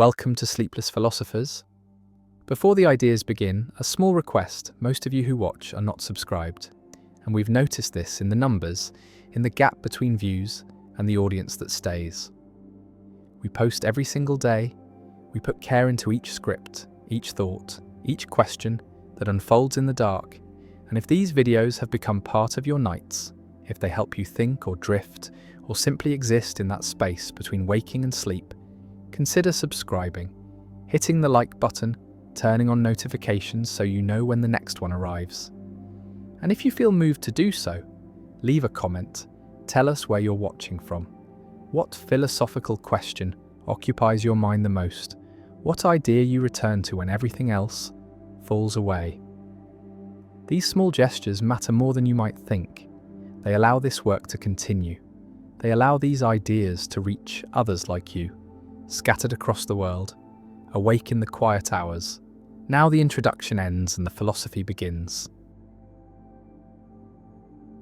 Welcome to Sleepless Philosophers. Before the ideas begin, a small request: most of you who watch are not subscribed, and we've noticed this in the numbers, in the gap between views and the audience that stays. We post every single day, we put care into each script, each thought, each question that unfolds in the dark, and if these videos have become part of your nights, if they help you think or drift, or simply exist in that space between waking and sleep, consider subscribing, hitting the like button, turning on notifications so you know when the next one arrives. And if you feel moved to do so, leave a comment, tell us where you're watching from. What philosophical question occupies your mind the most? What idea you return to when everything else falls away? These small gestures matter more than you might think. They allow this work to continue. They allow these ideas to reach others like you, scattered across the world, awake in the quiet hours. Now the introduction ends and the philosophy begins.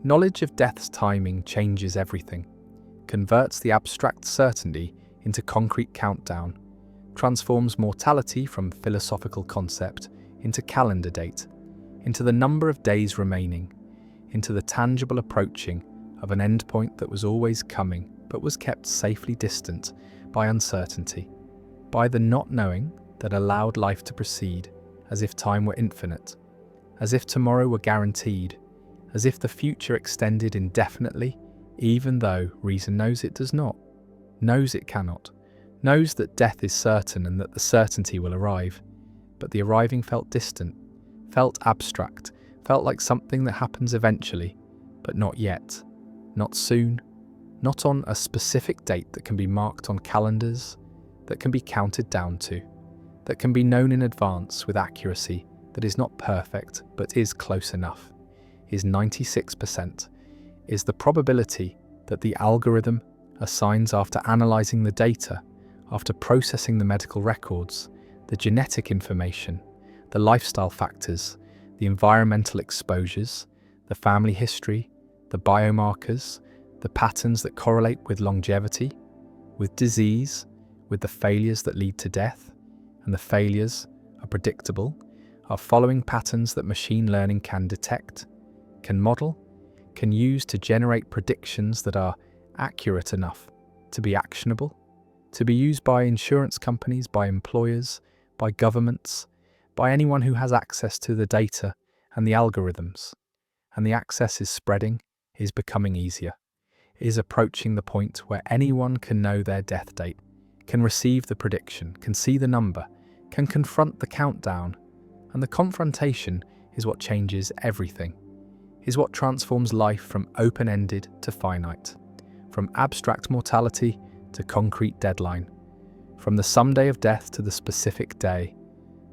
Knowledge of death's timing changes everything, converts the abstract certainty into concrete countdown, transforms mortality from philosophical concept into calendar date, into the number of days remaining, into the tangible approaching of an endpoint that was always coming but was kept safely distant by uncertainty, by the not knowing that allowed life to proceed as if time were infinite, as if tomorrow were guaranteed, as if the future extended indefinitely, even though reason knows it does not, knows it cannot, knows that death is certain and that the certainty will arrive, but the arriving felt distant, felt abstract, felt like something that happens eventually, but not yet, not soon, not on a specific date that can be marked on calendars, that can be counted down to, that can be known in advance with accuracy that is not perfect but is close enough, is 96%, is the probability that the algorithm assigns after analysing the data, after processing the medical records, the genetic information, the lifestyle factors, the environmental exposures, the family history, the biomarkers, the patterns that correlate with longevity, with disease, with the failures that lead to death, and the failures are predictable, are following patterns that machine learning can detect, can model, can use to generate predictions that are accurate enough to be actionable, to be used by insurance companies, by employers, by governments, by anyone who has access to the data and the algorithms. And the access is spreading, is becoming easier, is approaching the point where anyone can know their death date, can receive the prediction, can see the number, can confront the countdown. And the confrontation is what changes everything, is what transforms life from open-ended to finite, from abstract mortality to concrete deadline, from the someday of death to the specific day,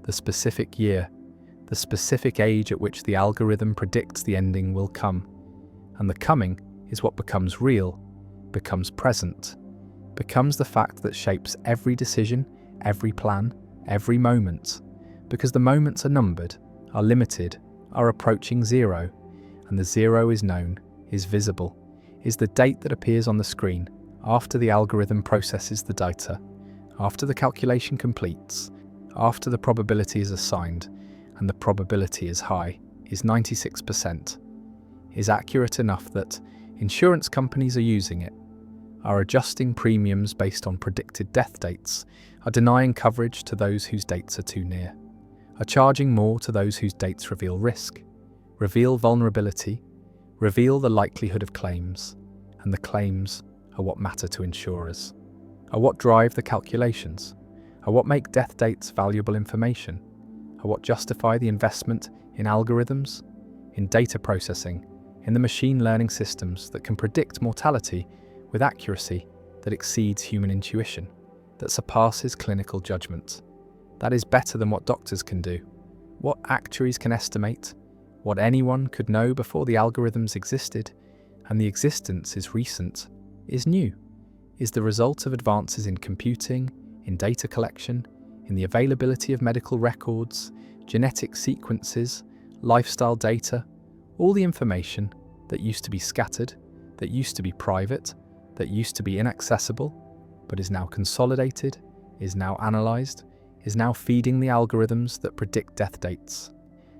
the specific year, the specific age at which the algorithm predicts the ending will come. And the coming is what becomes real, becomes present, becomes the fact that shapes every decision, every plan, every moment, because the moments are numbered, are limited, are approaching zero, and the zero is known, is visible, is the date that appears on the screen after the algorithm processes the data, after the calculation completes, after the probability is assigned, and the probability is high, is 96%, is accurate enough that insurance companies are using it, are adjusting premiums based on predicted death dates, are denying coverage to those whose dates are too near, are charging more to those whose dates reveal risk, reveal vulnerability, reveal the likelihood of claims, and the claims are what matter to insurers, are what drive the calculations, are what make death dates valuable information, are what justify the investment in algorithms, in data processing, in the machine learning systems that can predict mortality with accuracy that exceeds human intuition, that surpasses clinical judgment. That is better than what doctors can do, what actuaries can estimate, what anyone could know before the algorithms existed, and the existence is recent, is new, is the result of advances in computing, in data collection, in the availability of medical records, genetic sequences, lifestyle data, all the information that used to be scattered, that used to be private, that used to be inaccessible, but is now consolidated, is now analysed, is now feeding the algorithms that predict death dates.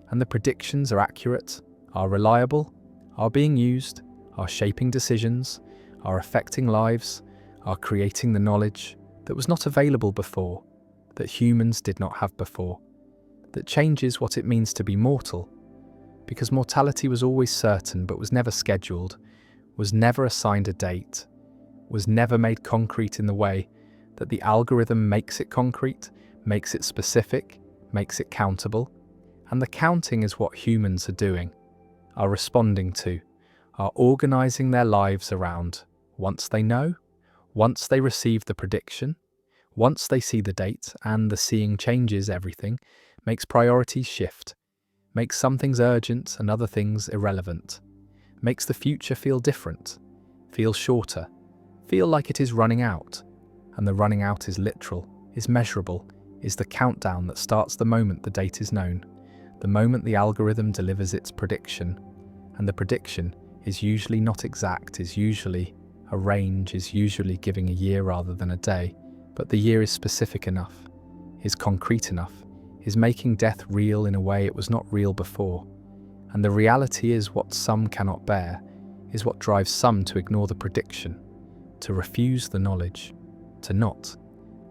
And the predictions are accurate, are reliable, are being used, are shaping decisions, are affecting lives, are creating the knowledge that was not available before, that humans did not have before, that changes what it means to be mortal, because mortality was always certain but was never scheduled, was never assigned a date, was never made concrete in the way that the algorithm makes it concrete, makes it specific, makes it countable. And the counting is what humans are doing, are responding to, are organising their lives around. Once they know, once they receive the prediction, once they see the date, and the seeing changes everything, makes priorities shift, makes some things urgent and other things irrelevant, makes the future feel different, feel shorter, feel like it is running out. And the running out is literal, is measurable, is the countdown that starts the moment the date is known, the moment the algorithm delivers its prediction. And the prediction is usually not exact, is usually a range, is usually giving a year rather than a day, but the year is specific enough, is concrete enough, is making death real in a way it was not real before. And the reality is what some cannot bear, is what drives some to ignore the prediction, to refuse the knowledge, to not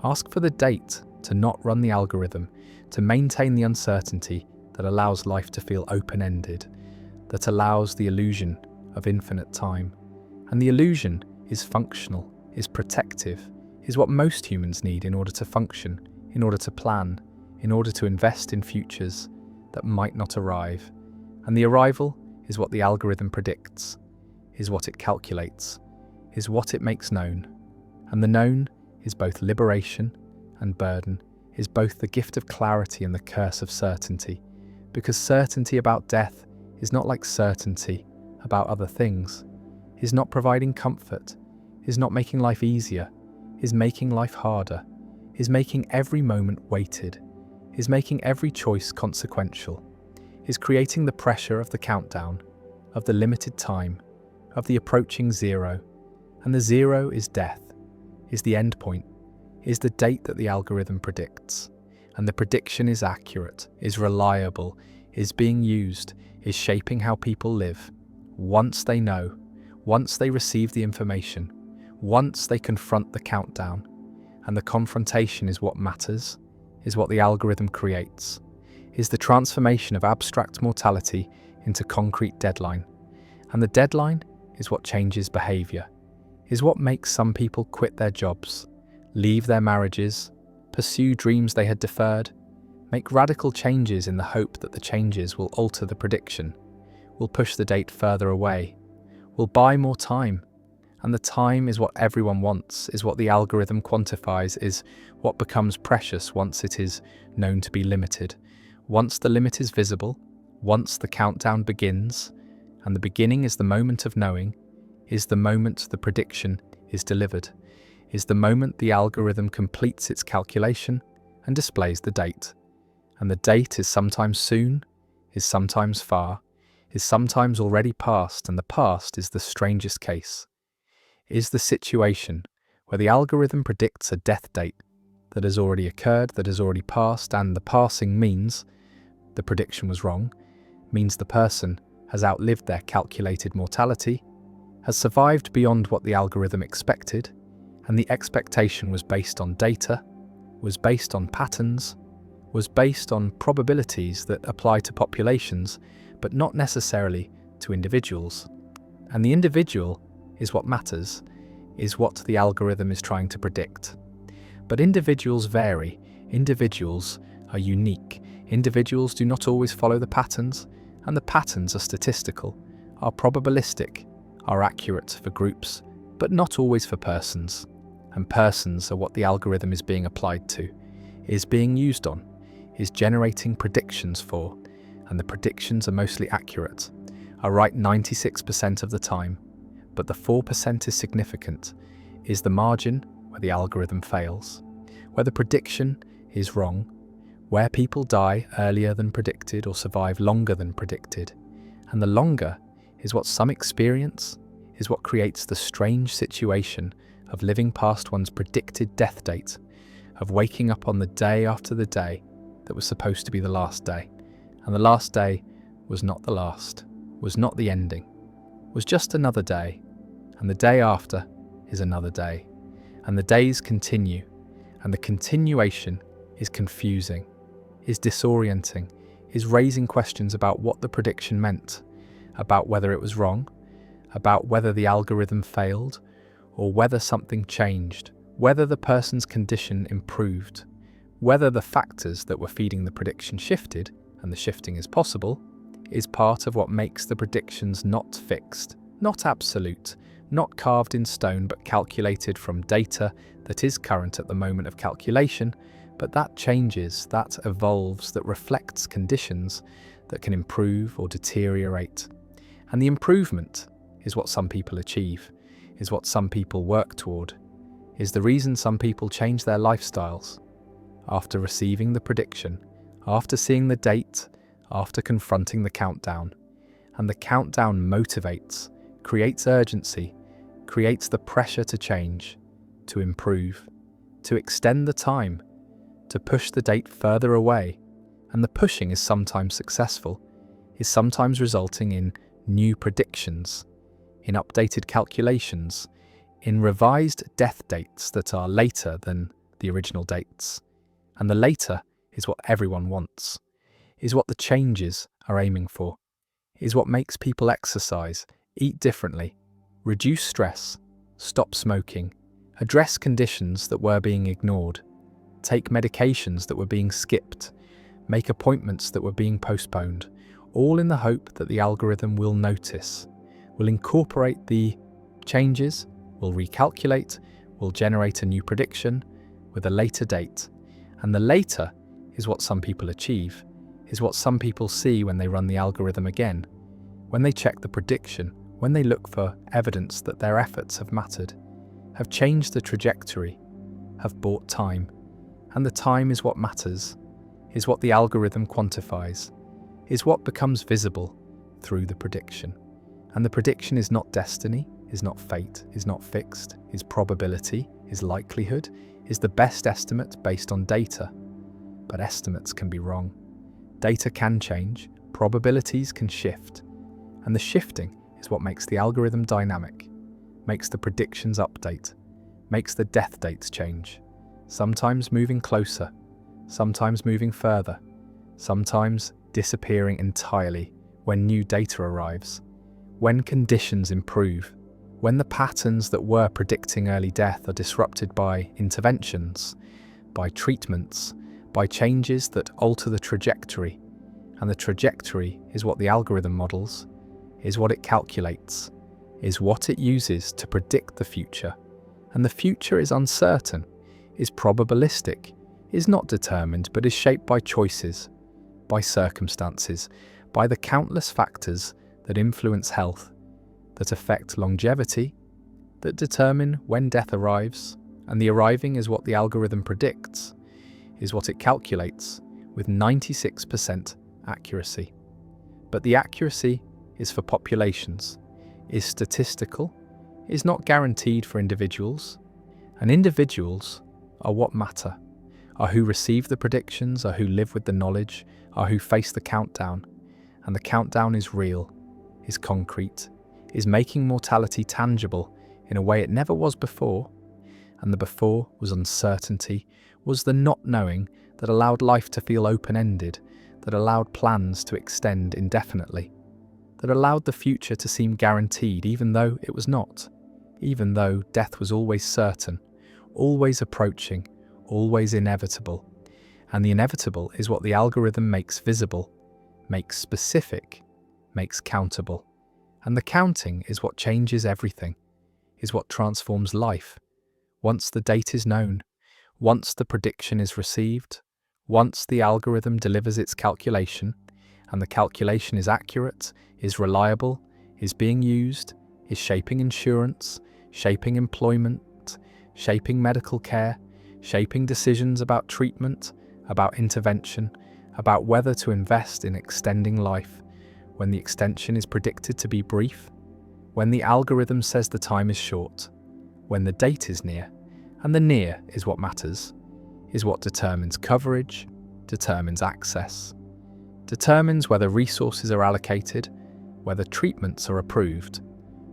ask for the date, to not run the algorithm, to maintain the uncertainty that allows life to feel open-ended, that allows the illusion of infinite time. And the illusion is functional, is protective, is what most humans need in order to function, in order to plan, in order to invest in futures that might not arrive. And the arrival is what the algorithm predicts, is what it calculates, is what it makes known. And the known is both liberation and burden, is both the gift of clarity and the curse of certainty, because certainty about death is not like certainty about other things, is not providing comfort, is not making life easier, is making life harder, is making every moment weighted, is making every choice consequential, is creating the pressure of the countdown, of the limited time, of the approaching zero. And the zero is death, is the end point, is the date that the algorithm predicts. And the prediction is accurate, is reliable, is being used, is shaping how people live. Once they know, once they receive the information, once they confront the countdown. And the confrontation is what matters, is what the algorithm creates, is the transformation of abstract mortality into concrete deadline. And the deadline is what changes behaviour, is what makes some people quit their jobs, leave their marriages, pursue dreams they had deferred, make radical changes in the hope that the changes will alter the prediction, will push the date further away, will buy more time. And the time is what everyone wants, is what the algorithm quantifies, is what becomes precious once it is known to be limited. Once the limit is visible, once the countdown begins, and the beginning is the moment of knowing, is the moment the prediction is delivered, is the moment the algorithm completes its calculation and displays the date. And the date is sometimes soon, is sometimes far, is sometimes already past, and the past is the strangest case, is the situation where the algorithm predicts a death date that has already occurred, that has already passed, and the passing means the prediction was wrong, means the person has outlived their calculated mortality, has survived beyond what the algorithm expected, and the expectation was based on data, was based on patterns, was based on probabilities that apply to populations, but not necessarily to individuals. And the individual is what matters, is what the algorithm is trying to predict. But individuals vary, individuals are unique, individuals do not always follow the patterns, and the patterns are statistical, are probabilistic, are accurate for groups, but not always for persons. And persons are what the algorithm is being applied to, is being used on, is generating predictions for, and the predictions are mostly accurate, are right 96% of the time, but the 4% is significant, is the margin where the algorithm fails, where the prediction is wrong, where people die earlier than predicted or survive longer than predicted, and the longer is what some experience, is what creates the strange situation of living past one's predicted death date, of waking up on the day after the day that was supposed to be the last day. And the last day was not the last, was not the ending, was just another day. And the day after is another day. And the days continue, and the continuation is confusing, is disorienting, is raising questions about what the prediction meant, about whether it was wrong, about whether the algorithm failed, or whether something changed, whether the person's condition improved, whether the factors that were feeding the prediction shifted, and the shifting is possible, is part of what makes the predictions not fixed, not absolute, not carved in stone, but calculated from data that is current at the moment of calculation, but that changes, that evolves, that reflects conditions that can improve or deteriorate. And the improvement is what some people achieve, is what some people work toward, is the reason some people change their lifestyles. After receiving the prediction, after seeing the date, after confronting the countdown. And the countdown motivates, creates urgency, creates the pressure to change, to improve, to extend the time, to push the date further away. And the pushing is sometimes successful, is sometimes resulting in new predictions, in updated calculations, in revised death dates that are later than the original dates. And the later is what everyone wants, is what the changes are aiming for, is what makes people exercise, eat differently, reduce stress, stop smoking, address conditions that were being ignored, take medications that were being skipped, make appointments that were being postponed, all in the hope that the algorithm will notice, will incorporate the changes, will recalculate, will generate a new prediction with a later date. And the later is what some people achieve, is what some people see when they run the algorithm again, when they check the prediction, when they look for evidence that their efforts have mattered, have changed the trajectory, have bought time. And the time is what matters, is what the algorithm quantifies, is what becomes visible through the prediction. And the prediction is not destiny, is not fate, is not fixed, is probability, is likelihood, is the best estimate based on data. But estimates can be wrong. Data can change, probabilities can shift, and the shifting is what makes the algorithm dynamic, makes the predictions update, makes the death dates change, sometimes moving closer, sometimes moving further, sometimes disappearing entirely when new data arrives, when conditions improve, when the patterns that were predicting early death are disrupted by interventions, by treatments, by changes that alter the trajectory. And the trajectory is what the algorithm models, is what it calculates, is what it uses to predict the future. And the future is uncertain, is probabilistic, is not determined, but is shaped by choices, by circumstances, by the countless factors that influence health, that affect longevity, that determine when death arrives. And the arriving is what the algorithm predicts, is what it calculates with 96% accuracy. But the accuracy is for populations, is statistical, is not guaranteed for individuals. And individuals are what matter, are who receive the predictions, are who live with the knowledge, are who face the countdown. And the countdown is real, is concrete, is making mortality tangible in a way it never was before. And the before was uncertainty, was the not knowing that allowed life to feel open-ended, that allowed plans to extend indefinitely, that allowed the future to seem guaranteed even though it was not, even though death was always certain, always approaching, always inevitable. And the inevitable is what the algorithm makes visible, makes specific, makes countable. And the counting is what changes everything, is what transforms life. Once the date is known, once the prediction is received, once the algorithm delivers its calculation, and the calculation is accurate, is reliable, is being used, is shaping insurance, shaping employment, shaping medical care, shaping decisions about treatment, about intervention, about whether to invest in extending life, when the extension is predicted to be brief, when the algorithm says the time is short, when the date is near, and the near is what matters, is what determines coverage, determines access, determines whether resources are allocated, whether treatments are approved,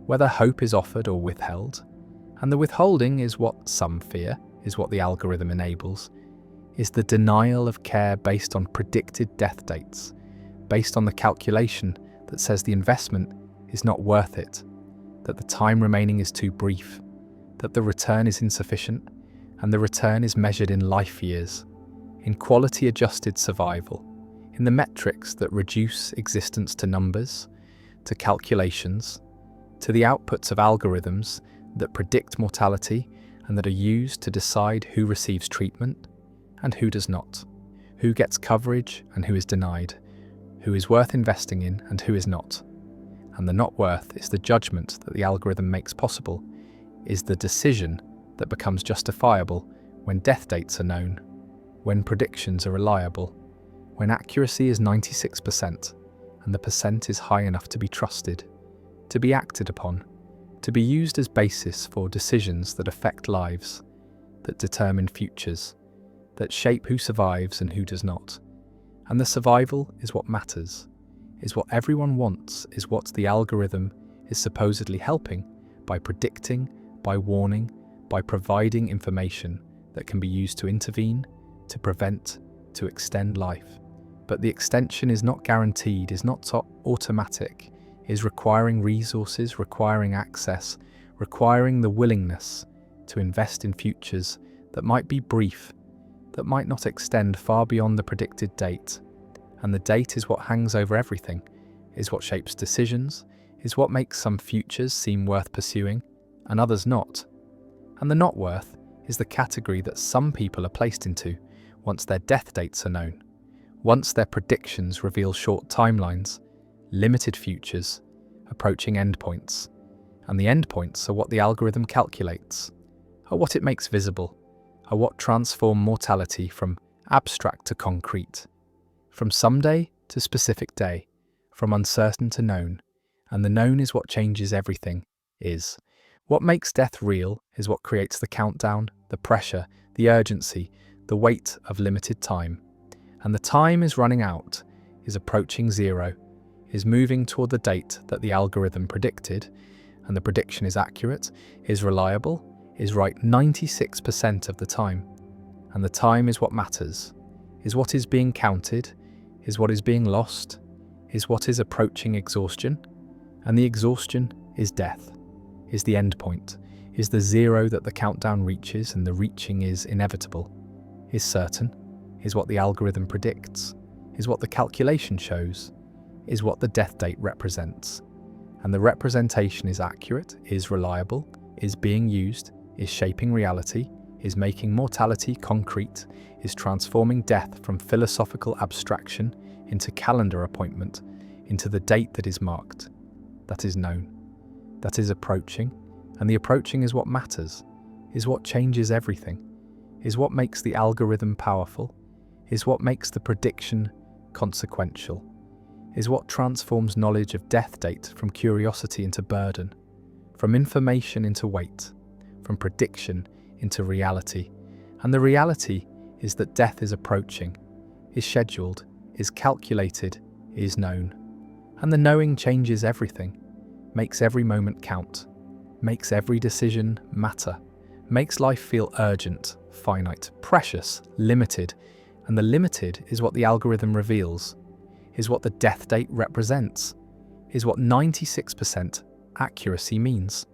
whether hope is offered or withheld. And the withholding is what some fear, is what the algorithm enables, is the denial of care based on predicted death dates, based on the calculation that says the investment is not worth it, that the time remaining is too brief, that the return is insufficient, and the return is measured in life years, in quality-adjusted survival, in the metrics that reduce existence to numbers, to calculations, to the outputs of algorithms that predict mortality and that are used to decide who receives treatment and who does not, who gets coverage and who is denied, who is worth investing in and who is not. And the not worth is the judgment that the algorithm makes possible, is the decision that becomes justifiable when death dates are known, when predictions are reliable, when accuracy is 96% and the percent is high enough to be trusted, to be acted upon, to be used as basis for decisions that affect lives, that determine futures, that shape who survives and who does not. And the survival is what matters, is what everyone wants, is what the algorithm is supposedly helping by predicting, by warning, by providing information that can be used to intervene, to prevent, to extend life. But the extension is not guaranteed, is not automatic, is requiring resources, requiring access, requiring the willingness to invest in futures that might be brief, that might not extend far beyond the predicted date. And the date is what hangs over everything, is what shapes decisions, is what makes some futures seem worth pursuing and others not. And the not worth is the category that some people are placed into once their death dates are known, once their predictions reveal short timelines, limited futures, approaching endpoints. And the endpoints are what the algorithm calculates, are what it makes visible, are what transform mortality from abstract to concrete, from someday to specific day, from uncertain to known. And the known is what changes everything, is. What makes death real is what creates the countdown, the pressure, the urgency, the weight of limited time. And the time is running out, is approaching zero, is moving toward the date that the algorithm predicted, and the prediction is accurate, is reliable, is right 96% of the time. And the time is what matters, is what is being counted, is what is being lost, is what is approaching exhaustion, and the exhaustion is death, is the end point, is the zero that the countdown reaches and the reaching is inevitable, is certain, is what the algorithm predicts, is what the calculation shows, is what the death date represents. And the representation is accurate, is reliable, is being used, is shaping reality, is making mortality concrete, is transforming death from philosophical abstraction into calendar appointment, into the date that is marked, that is known, that is approaching, and the approaching is what matters, is what changes everything, is what makes the algorithm powerful, is what makes the prediction consequential, is what transforms knowledge of death date from curiosity into burden, from information into weight, from prediction into reality. And the reality is that death is approaching, is scheduled, is calculated, is known. And the knowing changes everything, makes every moment count, makes every decision matter, makes life feel urgent, finite, precious, limited. And the limited is what the algorithm reveals, is what the death date represents, is what 96% accuracy means,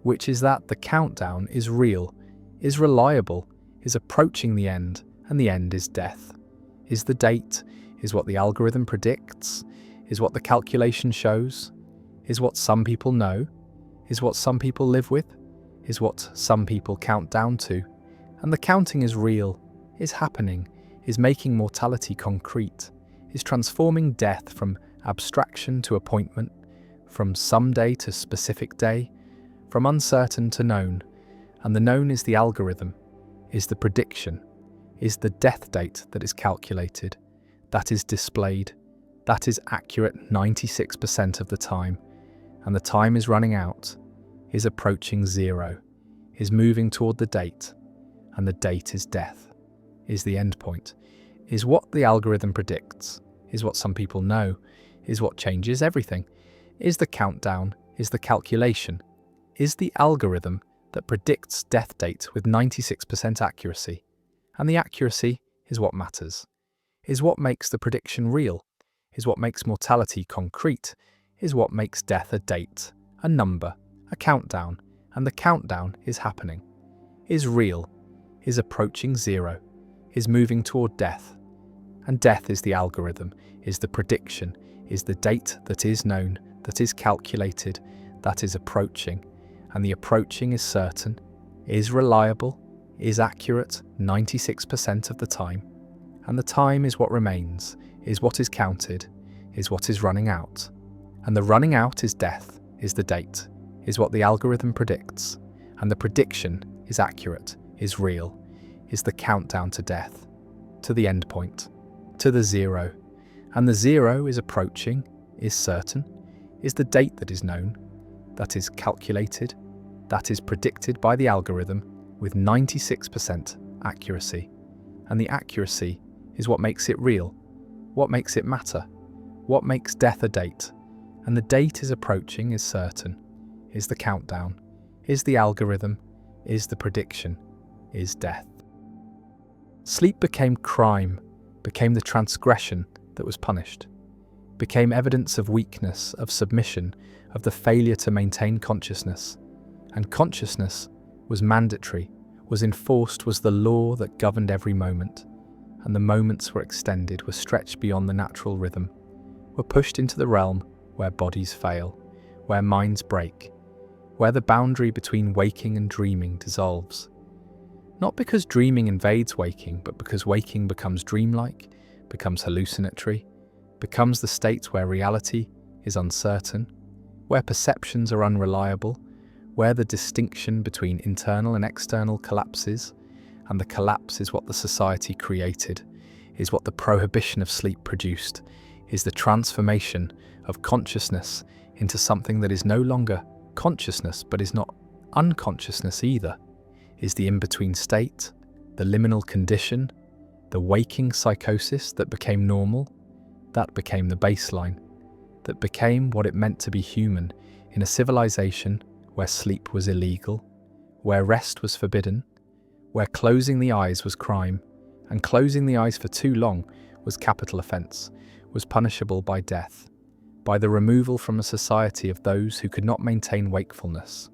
which is that the countdown is real, is reliable, is approaching the end, and the end is death. Is the date, is what the algorithm predicts, is what the calculation shows, is what some people know, is what some people live with, is what some people count down to. And the counting is real, is happening, is making mortality concrete, is transforming death from abstraction to appointment, from someday to specific day, from uncertain to known. And the known is the algorithm, is the prediction, is the death date that is calculated, that is displayed, that is accurate 96% of the time. And the time is running out, is approaching zero, is moving toward the date, and the date is death. is the endpoint, is what the algorithm predicts, is what some people know, is what changes everything, is the countdown, is the calculation, is the algorithm that predicts death date with 96% accuracy. And the accuracy is what matters, is what makes the prediction real, is what makes mortality concrete, is what makes death a date, a number, a countdown, and the countdown is happening, is real, is approaching zero, is moving toward death. And death is the algorithm, is the prediction, is the date that is known, that is calculated, that is approaching, and the approaching is certain, is reliable, is accurate 96% of the time, and the time is what remains, is what is counted, is what is running out. And the running out is death, is the date, is what the algorithm predicts, and the prediction is accurate, is real, is the countdown to death, to the end point, to the zero. And the zero is approaching, is certain, is the date that is known, that is calculated, that is predicted by the algorithm with 96% accuracy. And the accuracy is what makes it real, what makes it matter, what makes death a date. And the date is approaching, is certain, is the countdown, is the algorithm, is the prediction, is death. Sleep became crime, became the transgression that was punished, became evidence of weakness, of submission, of the failure to maintain consciousness. And consciousness was mandatory, was enforced, was the law that governed every moment. And the moments were extended, were stretched beyond the natural rhythm, were pushed into the realm where bodies fail, where minds break, where the boundary between waking and dreaming dissolves. Not because dreaming invades waking, but because waking becomes dreamlike, becomes hallucinatory, becomes the state where reality is uncertain, where perceptions are unreliable, where the distinction between internal and external collapses, and the collapse is what the society created, is what the prohibition of sleep produced, is the transformation of consciousness into something that is no longer consciousness but is not unconsciousness either, is the in-between state, the liminal condition, the waking psychosis that became normal, that became the baseline, that became what it meant to be human in a civilization where sleep was illegal, where rest was forbidden, where closing the eyes was crime, and closing the eyes for too long was capital offence, was punishable by death, by the removal from a society of those who could not maintain wakefulness,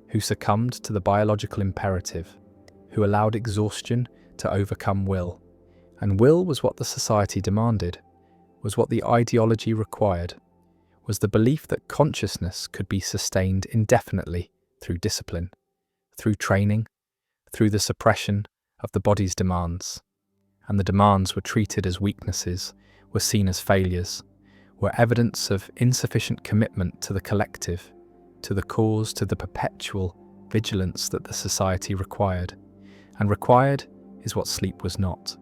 who succumbed to the biological imperative, who allowed exhaustion to overcome will. And will was what the society demanded, was what the ideology required, was the belief that consciousness could be sustained indefinitely through discipline, through training, through the suppression of the body's demands. And the demands were treated as weaknesses, were seen as failures, were evidence of insufficient commitment to the collective, to the cause, to the perpetual vigilance that the society required. And required is what sleep was not,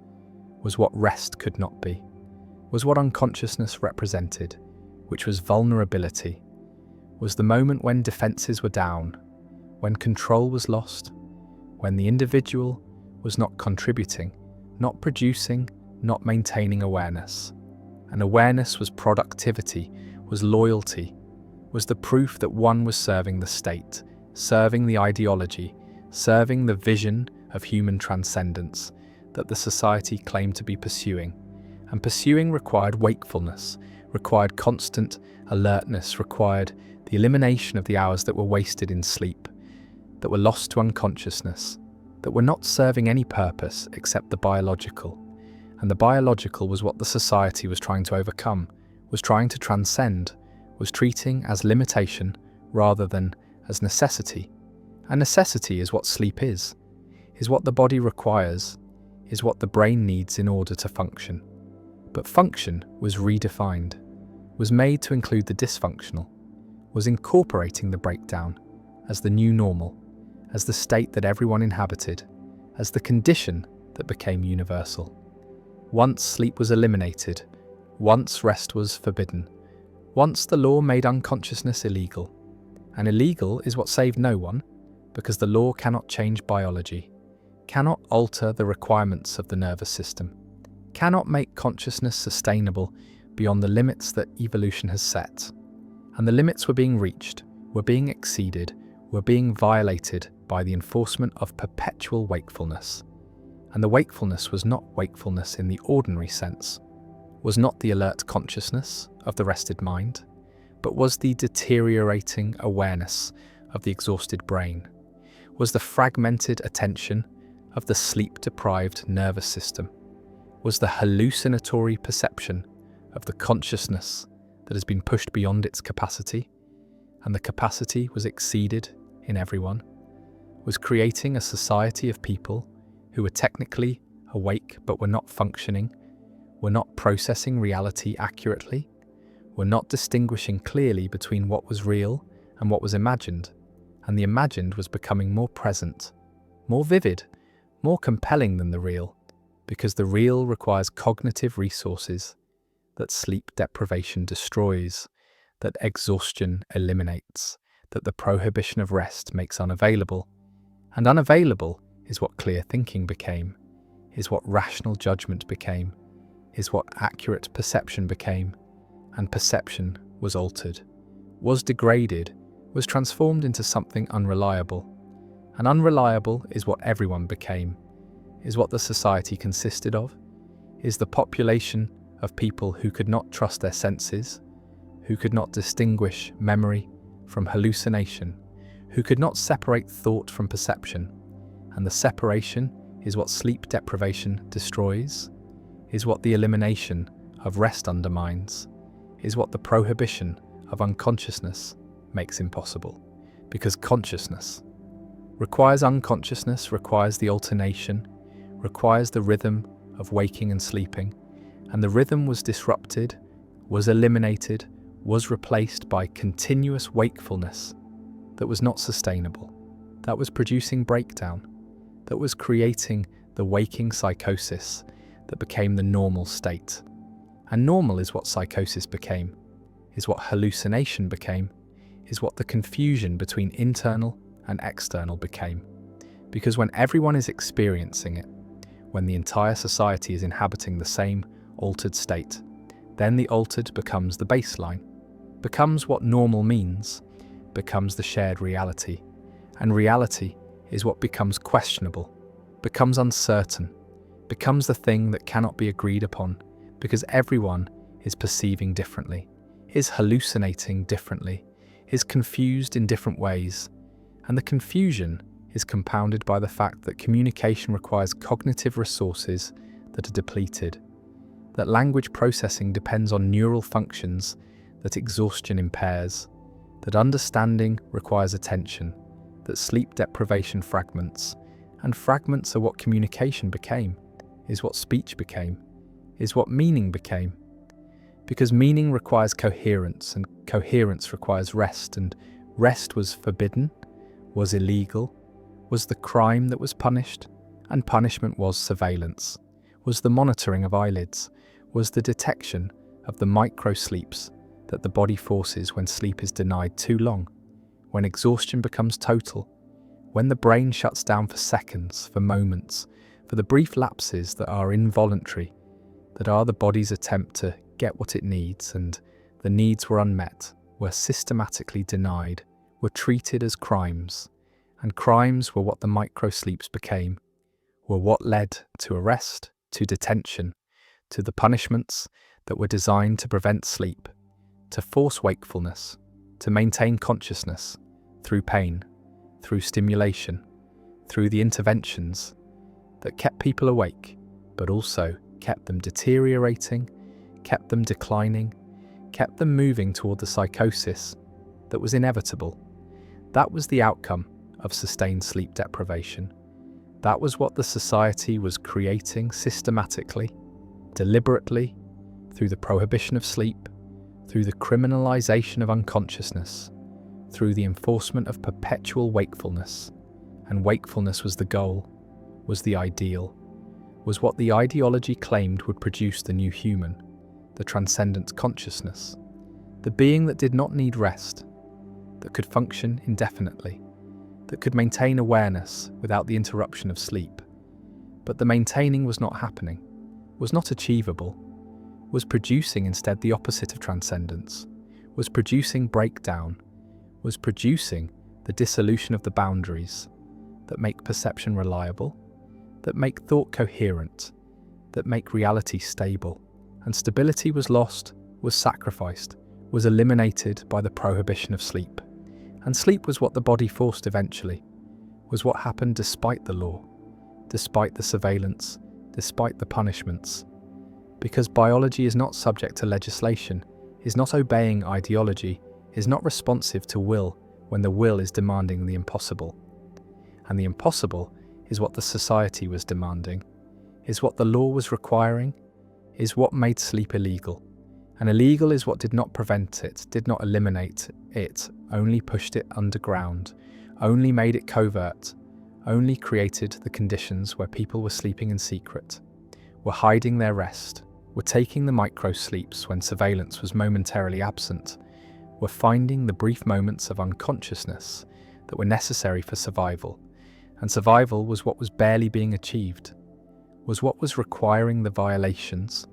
was what rest could not be, was what unconsciousness represented, which was vulnerability, was the moment when defences were down, when control was lost, when the individual was not contributing, not producing, not maintaining awareness. And awareness was productivity, was loyalty, was the proof that one was serving the state, serving the ideology, serving the vision of human transcendence that the society claimed to be pursuing. And pursuing required wakefulness, required constant alertness, required the elimination of the hours that were wasted in sleep, that were lost to unconsciousness, that were not serving any purpose except the biological. And the biological was what the society was trying to overcome, was trying to transcend, was treating as limitation rather than as necessity. And necessity is what sleep is what the body requires, is what the brain needs in order to function. But function was redefined, was made to include the dysfunctional, was incorporating the breakdown as the new normal, as the state that everyone inhabited, as the condition that became universal. Once sleep was eliminated, once rest was forbidden, once the law made unconsciousness illegal. And illegal is what saved no one, because the law cannot change biology, cannot alter the requirements of the nervous system, cannot make consciousness sustainable beyond the limits that evolution has set. And the limits were being reached, were being exceeded, were being violated by the enforcement of perpetual wakefulness. And the wakefulness was not wakefulness in the ordinary sense, was not the alert consciousness of the rested mind, but was the deteriorating awareness of the exhausted brain, was the fragmented attention of the sleep-deprived nervous system, was the hallucinatory perception of the consciousness that has been pushed beyond its capacity, and the capacity was exceeded in everyone, was creating a society of people who were technically awake but were not functioning, were not processing reality accurately, were not distinguishing clearly between what was real and what was imagined, and the imagined was becoming more present, more vivid, more compelling than the real, because the real requires cognitive resources that sleep deprivation destroys, that exhaustion eliminates, that the prohibition of rest makes unavailable. And unavailable is what clear thinking became, is what rational judgment became, is what accurate perception became, and perception was altered, was degraded, was transformed into something unreliable. And unreliable is what everyone became, is what the society consisted of, is the population of people who could not trust their senses, who could not distinguish memory from hallucination, who could not separate thought from perception. And the separation is what sleep deprivation destroys, is what the elimination of rest undermines, is what the prohibition of unconsciousness makes impossible. Because consciousness requires unconsciousness, requires the alternation, requires the rhythm of waking and sleeping, and the rhythm was disrupted, was eliminated, was replaced by continuous wakefulness that was not sustainable, that was producing breakdown, that was creating the waking psychosis that became the normal state. And normal is what psychosis became, is what hallucination became, is what the confusion between internal and external became. Because when everyone is experiencing it, when the entire society is inhabiting the same altered state, then the altered becomes the baseline, becomes what normal means, becomes the shared reality. And reality is what becomes questionable, becomes uncertain, becomes the thing that cannot be agreed upon, because everyone is perceiving differently, is hallucinating differently, is confused in different ways. And the confusion is compounded by the fact that communication requires cognitive resources that are depleted, that language processing depends on neural functions that exhaustion impairs, that understanding requires attention, that sleep deprivation fragments, and fragments are what communication became, is what speech became, is what meaning became. Because meaning requires coherence, and coherence requires rest, and rest was forbidden, was illegal, was the crime that was punished, and punishment was surveillance, was the monitoring of eyelids, was the detection of the micro-sleeps that the body forces when sleep is denied too long, when exhaustion becomes total, when the brain shuts down for seconds, for moments, for the brief lapses that are involuntary, that are the body's attempt to get what it needs, and the needs were unmet, were systematically denied, were treated as crimes, and crimes were what the micro-sleeps became, were what led to arrest, to detention, to the punishments that were designed to prevent sleep, to force wakefulness, to maintain consciousness, through pain, through stimulation, through the interventions that kept people awake, but also kept them deteriorating, kept them declining, kept them moving toward the psychosis that was inevitable. That was the outcome of sustained sleep deprivation. That was what the society was creating systematically, deliberately, through the prohibition of sleep, through the criminalization of unconsciousness, through the enforcement of perpetual wakefulness. And wakefulness was the goal, was the ideal, was what the ideology claimed would produce the new human, the transcendent consciousness, the being that did not need rest, that could function indefinitely, that could maintain awareness without the interruption of sleep, But the maintaining was not happening, was not achievable, was producing instead the opposite of transcendence, was producing breakdown, was producing the dissolution of the boundaries that make perception reliable, that make thought coherent, that make reality stable. And stability was lost, was sacrificed, was eliminated by the prohibition of sleep. And sleep was what the body forced eventually, was what happened despite the law, despite the surveillance, despite the punishments. Because biology is not subject to legislation, is not obeying ideology, is not responsive to will when the will is demanding the impossible. And the impossible is what the society was demanding, is what the law was requiring, is what made sleep illegal. And illegal is what did not prevent it, did not eliminate it, only pushed it underground, only made it covert, only created the conditions where people were sleeping in secret, were hiding their rest, were taking the micro-sleeps when surveillance was momentarily absent, were finding the brief moments of unconsciousness that were necessary for survival. And survival was what was barely being achieved, was what was requiring the violations,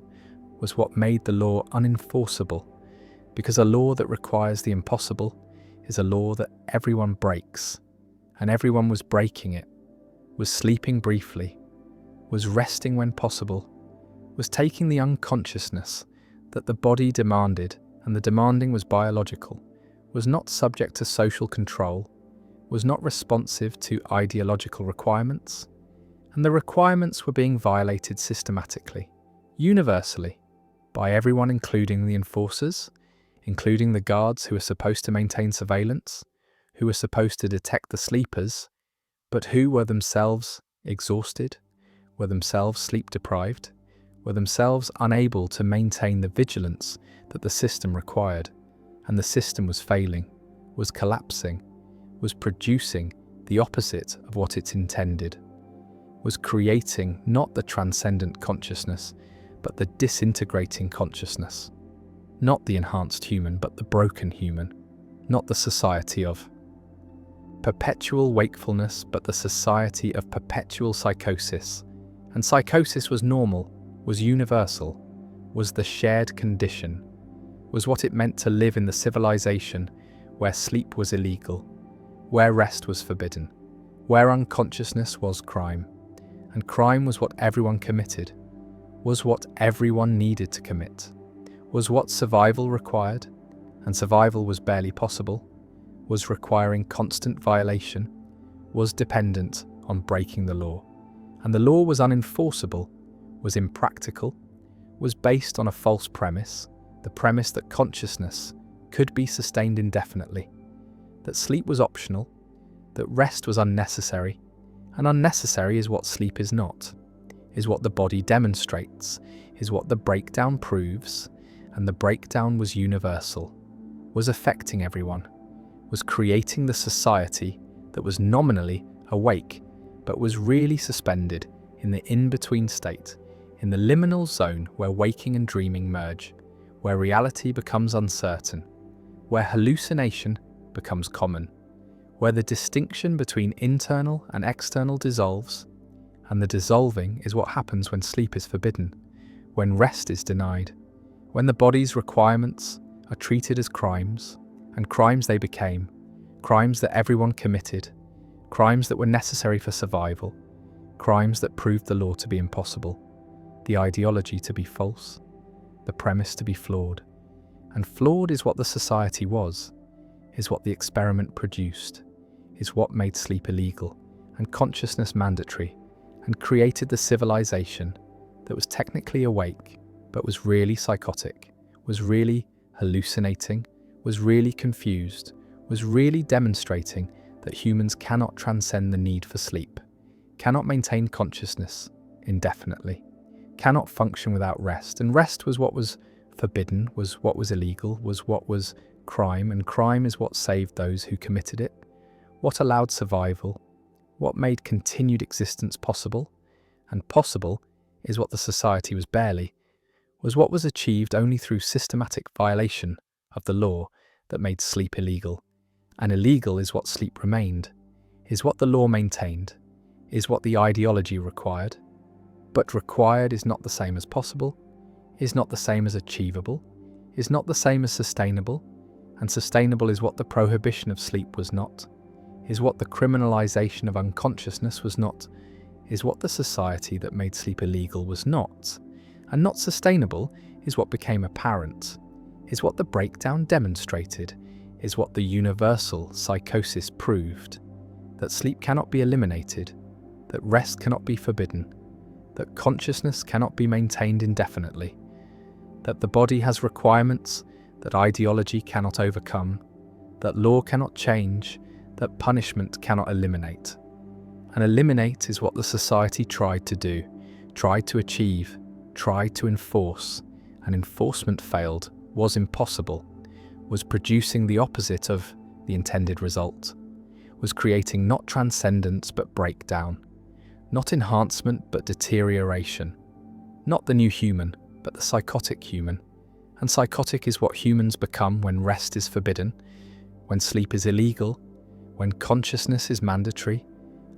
was what made the law unenforceable, because a law that requires the impossible is a law that everyone breaks, and everyone was breaking it, was sleeping briefly, was resting when possible, was taking the unconsciousness that the body demanded, and the demanding was biological, was not subject to social control, was not responsive to ideological requirements, and the requirements were being violated systematically, universally, by everyone, including the enforcers, including the guards who were supposed to maintain surveillance, who were supposed to detect the sleepers, but who were themselves exhausted, were themselves sleep-deprived, were themselves unable to maintain the vigilance that the system required, and the system was failing, was collapsing, was producing the opposite of what it intended, was creating not the transcendent consciousness, but the disintegrating consciousness, not the enhanced human, but the broken human, not the society of perpetual wakefulness, but the society of perpetual psychosis. And psychosis was normal, was universal, was the shared condition, was what it meant to live in the civilization where sleep was illegal, where rest was forbidden, where unconsciousness was crime, and crime was what everyone committed, was what everyone needed to commit, was what survival required, and survival was barely possible, was requiring constant violation, was dependent on breaking the law. And the law was unenforceable, was impractical, was based on a false premise, the premise that consciousness could be sustained indefinitely, that sleep was optional, that rest was unnecessary, and unnecessary is what sleep is not, is what the body demonstrates, is what the breakdown proves, and the breakdown was universal, was affecting everyone, was creating the society that was nominally awake, but was really suspended in the in-between state, in the liminal zone where waking and dreaming merge, where reality becomes uncertain, where hallucination becomes common, where the distinction between internal and external dissolves, and the dissolving is what happens when sleep is forbidden, when rest is denied, when the body's requirements are treated as crimes, and crimes they became, crimes that everyone committed, crimes that were necessary for survival, crimes that proved the law to be impossible, the ideology to be false, the premise to be flawed. And flawed is what the society was, is what the experiment produced, is what made sleep illegal and consciousness mandatory, and created the civilization that was technically awake, but was really psychotic, was really hallucinating, was really confused, was really demonstrating that humans cannot transcend the need for sleep, cannot maintain consciousness indefinitely, cannot function without rest. And rest was what was forbidden, was what was illegal, was what was crime, and crime is what saved those who committed it, what allowed survival, what made continued existence possible, and possible is what the society was barely, was what was achieved only through systematic violation of the law that made sleep illegal. And illegal is what sleep remained, is what the law maintained, is what the ideology required, But required is not the same as possible, is not the same as achievable, is not the same as sustainable, and sustainable is what the prohibition of sleep was not, is what the criminalization of unconsciousness was not, is what the society that made sleep illegal was not, and not sustainable is what became apparent, is what the breakdown demonstrated, is what the universal psychosis proved, that sleep cannot be eliminated, that rest cannot be forbidden, that consciousness cannot be maintained indefinitely, that the body has requirements that ideology cannot overcome, that law cannot change, that punishment cannot eliminate. And eliminate is what the society tried to do, tried to achieve, tried to enforce, and enforcement failed, was impossible, was producing the opposite of the intended result, was creating not transcendence but breakdown, not enhancement but deterioration, not the new human but the psychotic human. And psychotic is what humans become when rest is forbidden, when sleep is illegal, when consciousness is mandatory,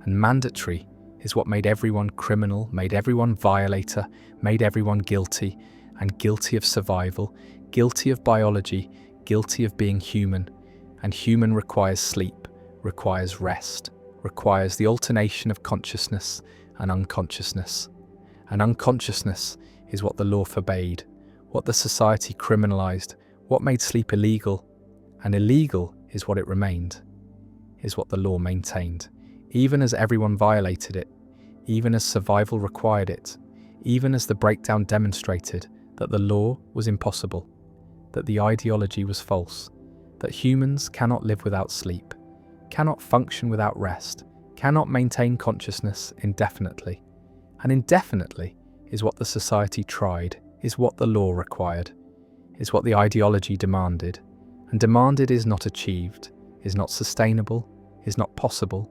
and mandatory is what made everyone criminal, made everyone violator, made everyone guilty, and guilty of survival, guilty of biology, guilty of being human. And human requires sleep, requires rest, requires the alternation of consciousness and unconsciousness. And unconsciousness is what the law forbade, what the society criminalized, what made sleep illegal. And illegal is what it remained, is what the law maintained, even as everyone violated it, even as survival required it, even as the breakdown demonstrated that the law was impossible, that the ideology was false, that humans cannot live without sleep, cannot function without rest, cannot maintain consciousness indefinitely. And indefinitely is what the society tried, is what the law required, is what the ideology demanded. And demanded is not achieved, is not sustainable, is not possible,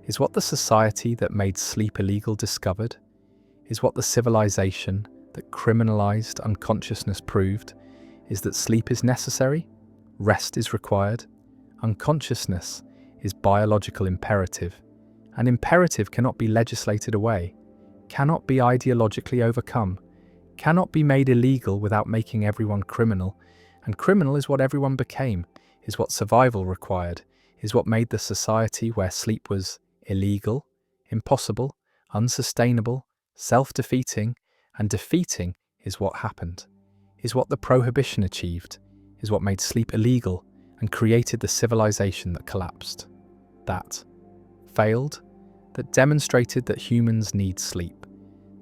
is what the society that made sleep illegal discovered, is what the civilization that criminalized unconsciousness proved, is that sleep is necessary, rest is required, unconsciousness is biological imperative, and imperative cannot be legislated away, cannot be ideologically overcome, cannot be made illegal without making everyone criminal, and criminal is what everyone became, is what survival required, is what made the society where sleep was illegal, impossible, unsustainable, self-defeating, and defeating is what happened, is what the prohibition achieved, is what made sleep illegal and created the civilization that collapsed, that failed, that demonstrated that humans need sleep,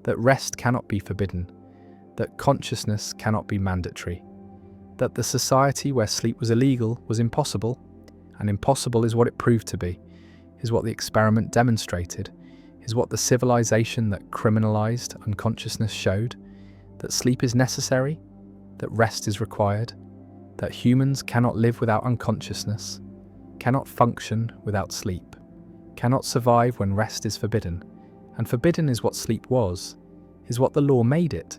that rest cannot be forbidden, that consciousness cannot be mandatory, that the society where sleep was illegal was impossible, and impossible is what it proved to be, is what the experiment demonstrated, is what the civilization that criminalized unconsciousness showed, that sleep is necessary, that rest is required, that humans cannot live without unconsciousness, cannot function without sleep, cannot survive when rest is forbidden, and forbidden is what sleep was, is what the law made it,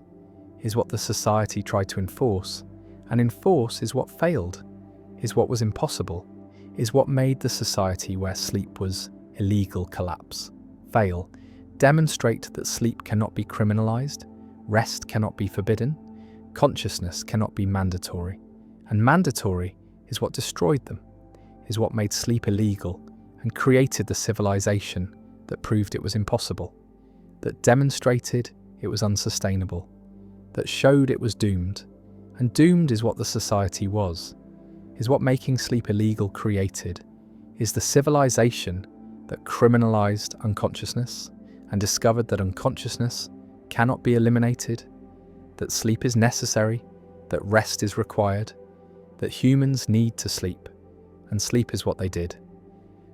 is what the society tried to enforce, and enforce is what failed, is what was impossible, is what made the society where sleep was illegal collapse, fail, demonstrate that sleep cannot be criminalized, rest cannot be forbidden, consciousness cannot be mandatory, and mandatory is what destroyed them, is what made sleep illegal and created the civilization that proved it was impossible, that demonstrated it was unsustainable, that showed it was doomed, and doomed is what the society was, is what making sleep illegal created, is the civilization that criminalized unconsciousness and discovered that unconsciousness cannot be eliminated, that sleep is necessary, that rest is required, that humans need to sleep, and sleep is what they did.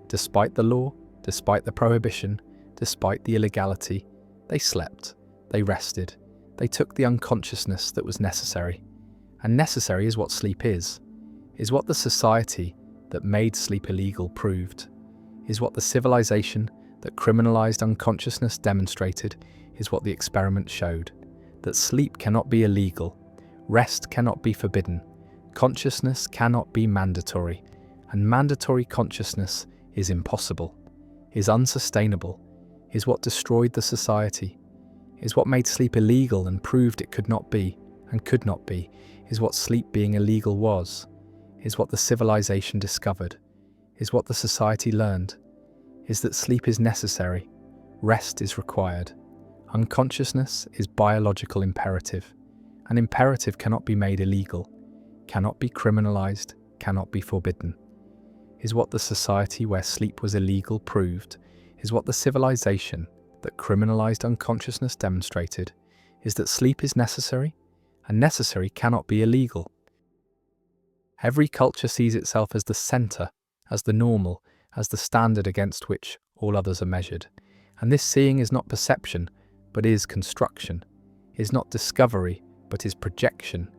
Despite the law, despite the prohibition, despite the illegality, they slept, they rested, they took the unconsciousness that was necessary. And necessary is what sleep is what the society that made sleep illegal proved, is what the civilization that criminalized unconsciousness demonstrated, is what the experiment showed, that sleep cannot be illegal, rest cannot be forbidden, consciousness cannot be mandatory, and mandatory consciousness is impossible, is unsustainable, is what destroyed the society, is what made sleep illegal and proved it could not be, and could not be, is what sleep being illegal was, is what the civilization discovered, is what the society learned, is that sleep is necessary, rest is required. Unconsciousness is biological imperative. An imperative cannot be made illegal, cannot be criminalized, cannot be forbidden. Is what the society where sleep was illegal proved, is what the civilization that criminalized unconsciousness demonstrated, is that sleep is necessary, and necessary cannot be illegal. Every culture sees itself as the center, as the normal, as the standard against which all others are measured. And this seeing is not perception, but is construction, is not discovery, but is projection,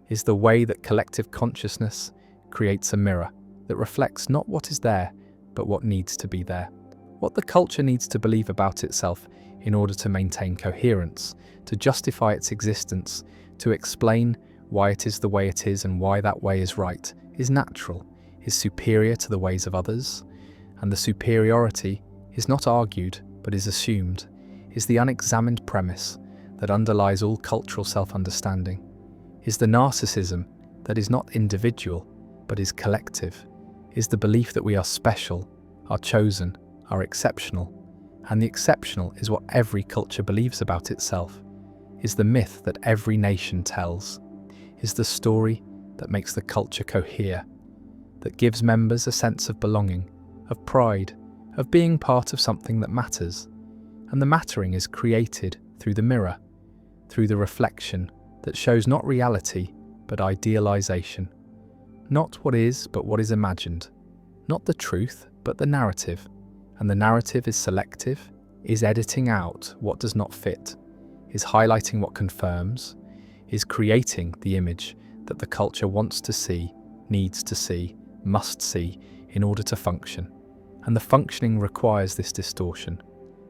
is the way that collective consciousness creates a mirror that reflects not what is there, but what needs to be there. What the culture needs to believe about itself in order to maintain coherence, to justify its existence, to explain why it is the way it is and why that way is right, is natural, is superior to the ways of others, and the superiority is not argued but is assumed, is the unexamined premise that underlies all cultural self-understanding, is the narcissism that is not individual but is collective, is the belief that we are special, are chosen, are exceptional, and the exceptional is what every culture believes about itself, is the myth that every nation tells, is the story that makes the culture cohere, that gives members a sense of belonging, of pride, of being part of something that matters. And the mattering is created through the mirror, through the reflection that shows not reality, but idealization. Not what is, but what is imagined. Not the truth, but the narrative. And the narrative is selective, is editing out what does not fit, is highlighting what confirms, is creating the image that the culture wants to see, needs to see, must see in order to function. And the functioning requires this distortion,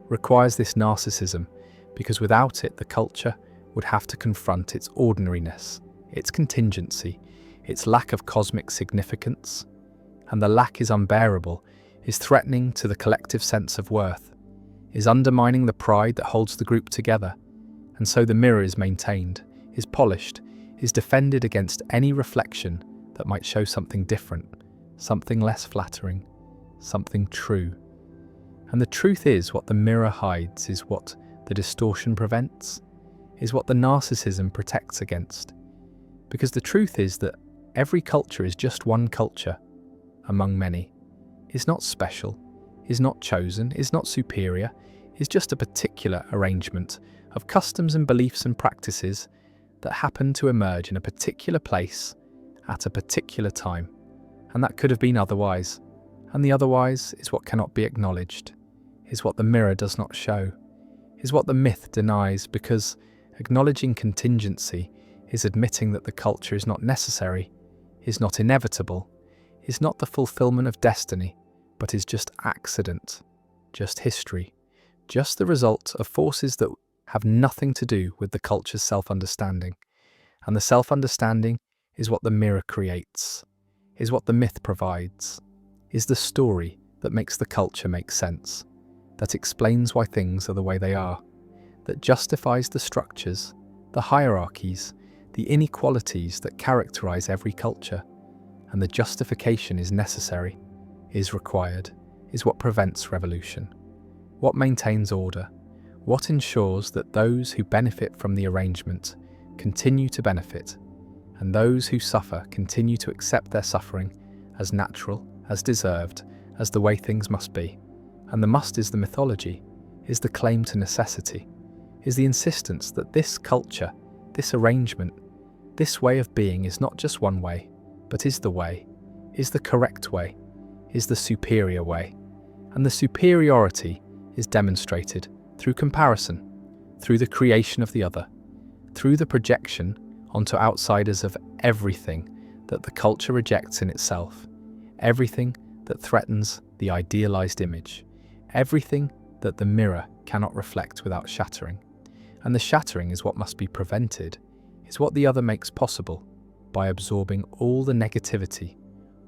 requires this narcissism, because without it the culture would have to confront its ordinariness, its contingency, its lack of cosmic significance. And the lack is unbearable, is threatening to the collective sense of worth, is undermining the pride that holds the group together. And so the mirror is maintained, is polished, is defended against any reflection that might show something different, something less flattering, something true. And the truth is what the mirror hides, is what the distortion prevents, is what the narcissism protects against. Because the truth is that every culture is just one culture among many, is not special, is not chosen, is not superior, is just a particular arrangement of customs and beliefs and practices that happen to emerge in a particular place at a particular time. And that could have been otherwise. And the otherwise is what cannot be acknowledged, is what the mirror does not show, is what the myth denies, because acknowledging contingency is admitting that the culture is not necessary, is not inevitable, is not the fulfillment of destiny, but is just accident, just history, just the result of forces that have nothing to do with the culture's self-understanding. And the self-understanding is what the mirror creates, is what the myth provides, is the story that makes the culture make sense, that explains why things are the way they are, that justifies the structures, the hierarchies, the inequalities that characterize every culture. And the justification is necessary, is required, is what prevents revolution, what maintains order, what ensures that those who benefit from the arrangement continue to benefit, and those who suffer continue to accept their suffering as natural, as deserved, as the way things must be. And the must is the mythology, is the claim to necessity, is the insistence that this culture, this arrangement, this way of being is not just one way, but is the way, is the correct way, is the superior way. And the superiority is demonstrated through comparison, through the creation of the other, through the projection onto outsiders of everything that the culture rejects in itself, everything that threatens the idealized image, everything that the mirror cannot reflect without shattering. And the shattering is what must be prevented, is what the other makes possible by absorbing all the negativity,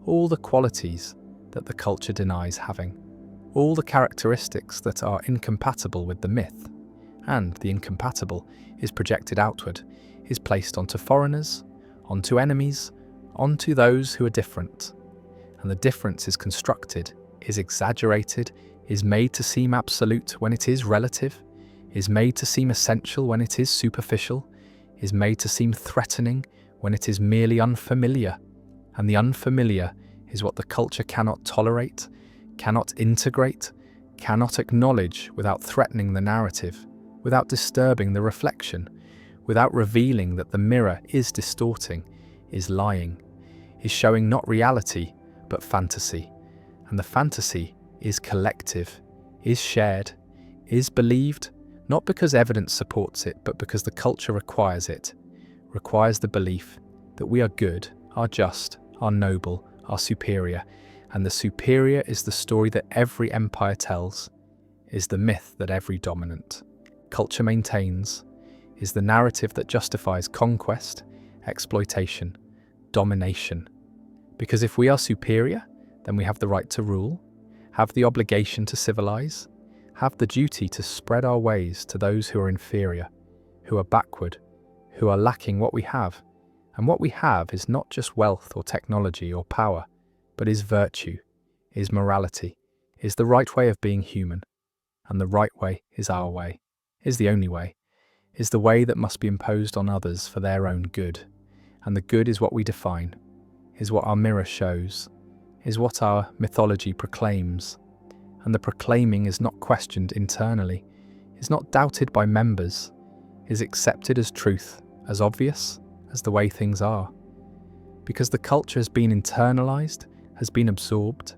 all the qualities that the culture denies having, all the characteristics that are incompatible with the myth. and the incompatible is projected outward, is placed onto foreigners, onto enemies, onto those who are different. And the difference is constructed, is exaggerated, is made to seem absolute when it is relative, is made to seem essential when it is superficial, is made to seem threatening when it is merely unfamiliar. And the unfamiliar is what the culture cannot tolerate, cannot integrate, cannot acknowledge without threatening the narrative, without disturbing the reflection, without revealing that the mirror is distorting, is lying, is showing not reality but fantasy. And the fantasy is collective, is shared, is believed, not because evidence supports it, but because the culture requires it, requires the belief that we are good, are just, are noble, are superior, and the superior is the story that every empire tells, is the myth that every dominant culture maintains, is the narrative that justifies conquest, exploitation, domination. Because if we are superior, then we have the right to rule, have the obligation to civilize, have the duty to spread our ways to those who are inferior, who are backward, who are lacking what we have. And what we have is not just wealth or technology or power, but is virtue, is morality, is the right way of being human. And the right way is our way, is the only way, is the way that must be imposed on others for their own good. And the good is what we define, is what our mirror shows, is what our mythology proclaims. And the proclaiming is not questioned internally, is not doubted by members, is accepted as truth, as obvious as the way things are. Because the culture has been internalized, has been absorbed,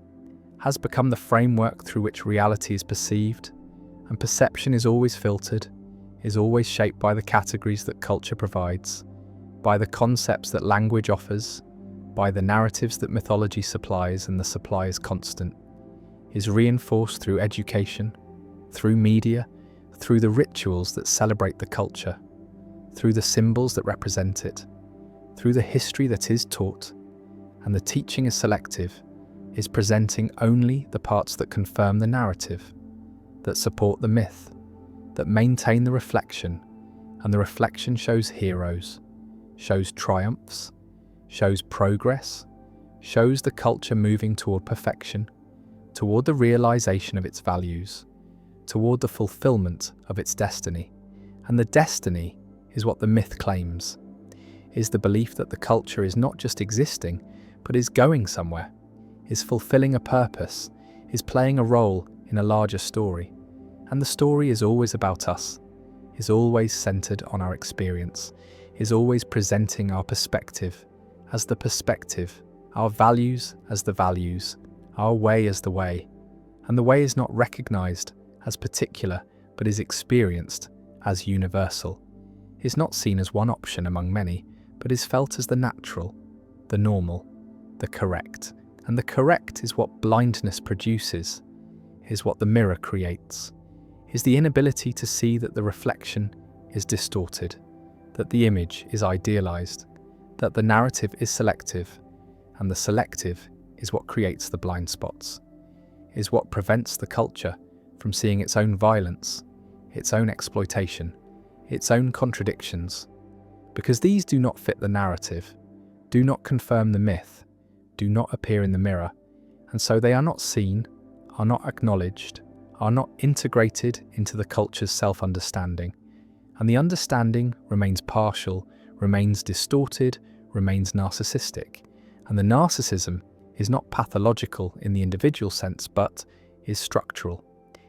has become the framework through which reality is perceived, and perception is always filtered, is always shaped by the categories that culture provides, by the concepts that language offers, by the narratives that mythology supplies, and the supply is constant, is reinforced through education, through media, through the rituals that celebrate the culture, through the symbols that represent it, through the history that is taught. And the teaching is selective, is presenting only the parts that confirm the narrative, that support the myth, that maintain the reflection, and the reflection shows heroes, shows triumphs, shows progress, shows the culture moving toward perfection, toward the realization of its values, toward the fulfillment of its destiny. And the destiny is what the myth claims, is the belief that the culture is not just existing, but is going somewhere, is fulfilling a purpose, is playing a role in a larger story. And the story is always about us, is always centered on our experience, is always presenting our perspective as the perspective, our values as the values, our way as the way. And the way is not recognized as particular, but is experienced as universal, is not seen as one option among many, but is felt as the natural, the normal, the correct. And the correct is what blindness produces, is what the mirror creates, is the inability to see that the reflection is distorted, that the image is idealized, that the narrative is selective, and the selective is what creates the blind spots, is what prevents the culture from seeing its own violence, its own exploitation, its own contradictions, because these do not fit the narrative, do not confirm the myth, do not appear in the mirror, and so they are not seen, are not acknowledged, are not integrated into the culture's self-understanding, and the understanding remains partial, remains distorted, remains narcissistic, and the narcissism is not pathological in the individual sense, but is structural,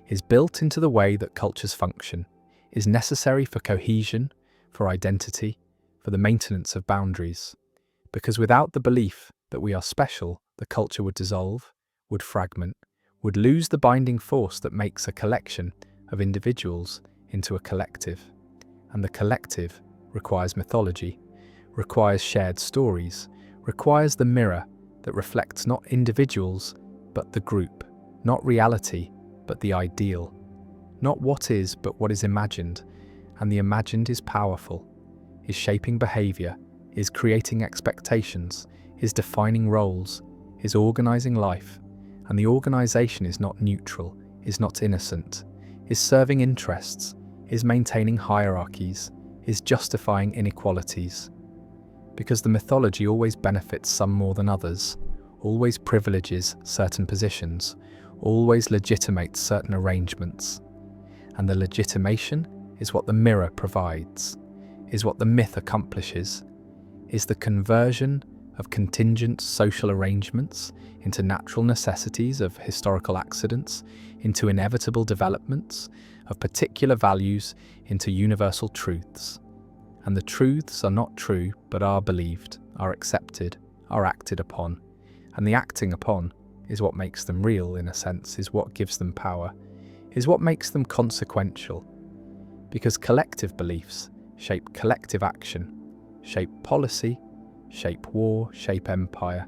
is built into the way that cultures function, is necessary for cohesion, for identity, for the maintenance of boundaries. Because without the belief that we are special, the culture would dissolve, would fragment, would lose the binding force that makes a collection of individuals into a collective. And the collective requires mythology, requires shared stories, requires the mirror that reflects not individuals, but the group, not reality, but the ideal, not what is, but what is imagined. And the imagined is powerful, is shaping behavior, is creating expectations, is defining roles, is organizing life. And the organization is not neutral, is not innocent, is serving interests, is maintaining hierarchies, is justifying inequalities. Because the mythology always benefits some more than others, always privileges certain positions, always legitimates certain arrangements. And the legitimation is what the mirror provides, is what the myth accomplishes, is the conversion of contingent social arrangements into natural necessities of historical accidents, into inevitable developments of particular values, into universal truths. And the truths are not true, but are believed, are accepted, are acted upon. And the acting upon is what makes them real, in a sense, is what gives them power, is what makes them consequential. Because collective beliefs shape collective action, shape policy, shape war, shape empire.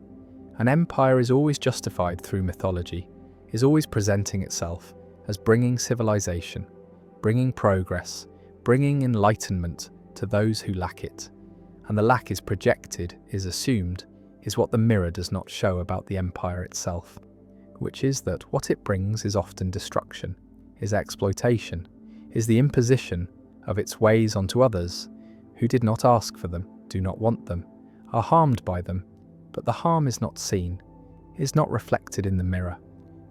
An empire is always justified through mythology, is always presenting itself as bringing civilization, bringing progress, bringing enlightenment to those who lack it. And the lack is projected, is assumed, is what the mirror does not show about the empire itself, which is that what it brings is often destruction, is exploitation, is the imposition of its ways onto others who did not ask for them, do not want them, are harmed by them, but the harm is not seen, is not reflected in the mirror,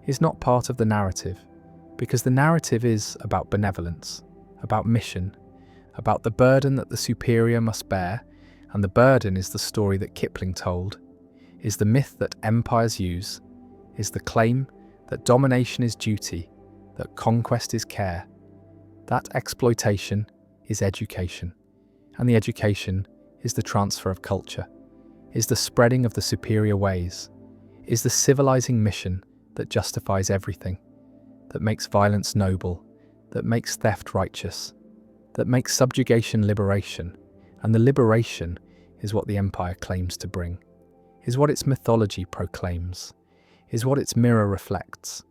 is not part of the narrative, because the narrative is about benevolence, about mission, about the burden that the superior must bear, and the burden is the story that Kipling told, is the myth that empires use, is the claim that domination is duty, that conquest is care. That exploitation is education, and the education is the transfer of culture, is the spreading of the superior ways, is the civilizing mission that justifies everything, that makes violence noble, that makes theft righteous, that makes subjugation liberation, and the liberation is what the empire claims to bring, is what its mythology proclaims, is what its mirror reflects,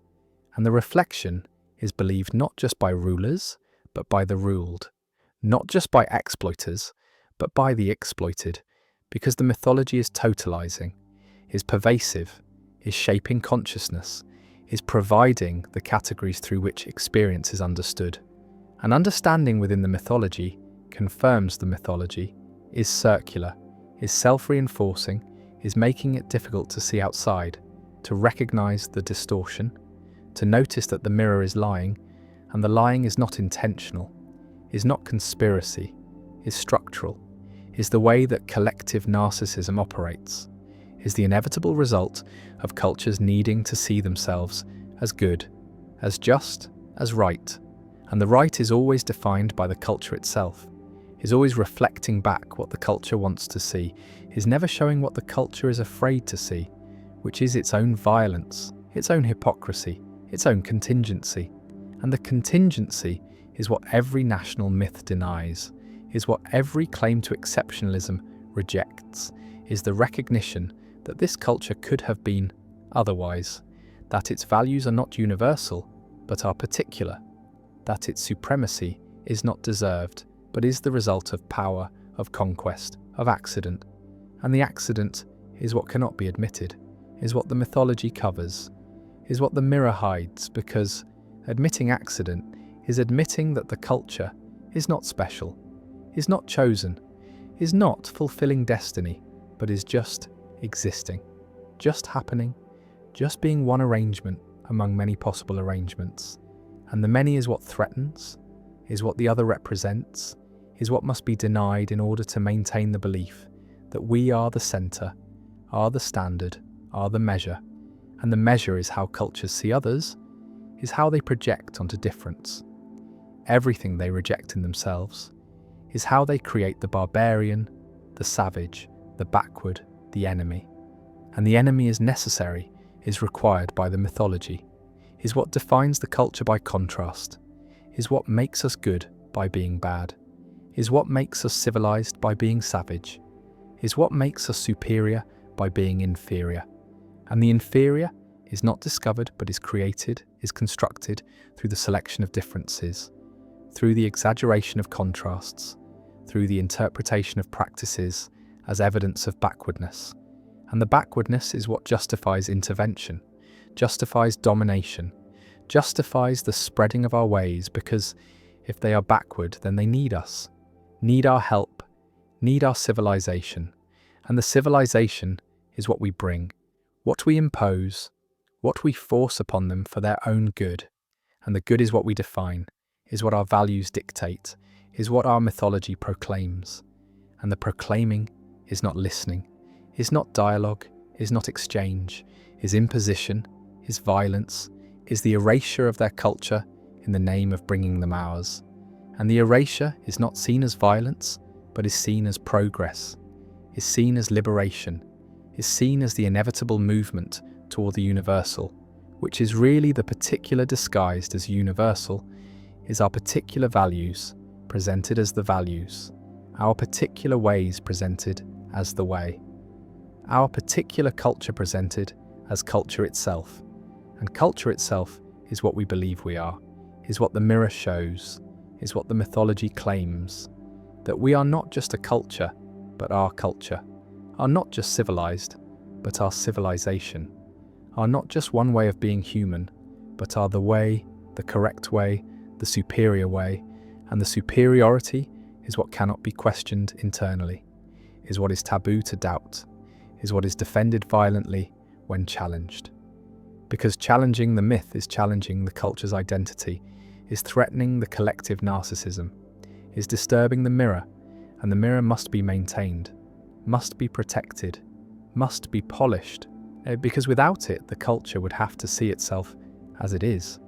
and the reflection is believed not just by rulers, but by the ruled, not just by exploiters, but by the exploited, because the mythology is totalizing, is pervasive, is shaping consciousness, is providing the categories through which experience is understood. An understanding within the mythology confirms the mythology, is circular, is self-reinforcing, is making it difficult to see outside, to recognize the distortion, to notice that the mirror is lying, and the lying is not intentional, is not conspiracy, is structural, is the way that collective narcissism operates, is the inevitable result of cultures needing to see themselves as good, as just, as right. And the right is always defined by the culture itself, is always reflecting back what the culture wants to see, is never showing what the culture is afraid to see, which is its own violence, its own hypocrisy, its own contingency. And the contingency is what every national myth denies, is what every claim to exceptionalism rejects, is the recognition that this culture could have been otherwise, that its values are not universal, but are particular, that its supremacy is not deserved, but is the result of power, of conquest, of accident. And the accident is what cannot be admitted, is what the mythology covers, is what the mirror hides, because admitting accident is admitting that the culture is not special, is not chosen, is not fulfilling destiny, but is just existing, just happening, just being one arrangement among many possible arrangements. And the many is what threatens, is what the other represents, is what must be denied in order to maintain the belief that we are the centre, are the standard, are the measure. And the measure is how cultures see others, is how they project onto difference. Everything they reject in themselves is how they create the barbarian, the savage, the backward, the enemy. And the enemy is necessary, is required by the mythology, is what defines the culture by contrast, is what makes us good by being bad, is what makes us civilized by being savage, is what makes us superior by being inferior. And the inferior is not discovered but is created, is constructed through the selection of differences, through the exaggeration of contrasts, through the interpretation of practices as evidence of backwardness. And the backwardness is what justifies intervention, justifies domination, justifies the spreading of our ways, because If they are backward, then they need us, need our help, need our civilization. And the civilization is what we bring, what we impose, what we force upon them for their own good. And the good is what we define, is what our values dictate, is what our mythology proclaims. And the proclaiming is not listening, is not dialogue, is not exchange, is imposition, is violence, is the erasure of their culture in the name of bringing them ours. And the erasure is not seen as violence, but is seen as progress, is seen as liberation, is seen as the inevitable movement toward the universal, which is really the particular disguised as universal, is our particular values presented as the values, our particular ways presented as the way, our particular culture presented as culture itself. And culture itself is what we believe we are, is what the mirror shows, is what the mythology claims, that we are not just a culture, but our culture, are not just civilized, but our civilization, are not just one way of being human, but are the way, the correct way, the superior way, and the superiority is what cannot be questioned internally, is what is taboo to doubt, is what is defended violently when challenged. Because challenging the myth is challenging the culture's identity, is threatening the collective narcissism, is disturbing the mirror, and the mirror must be maintained, must be protected, must be polished, because without it the culture would have to see itself as it is,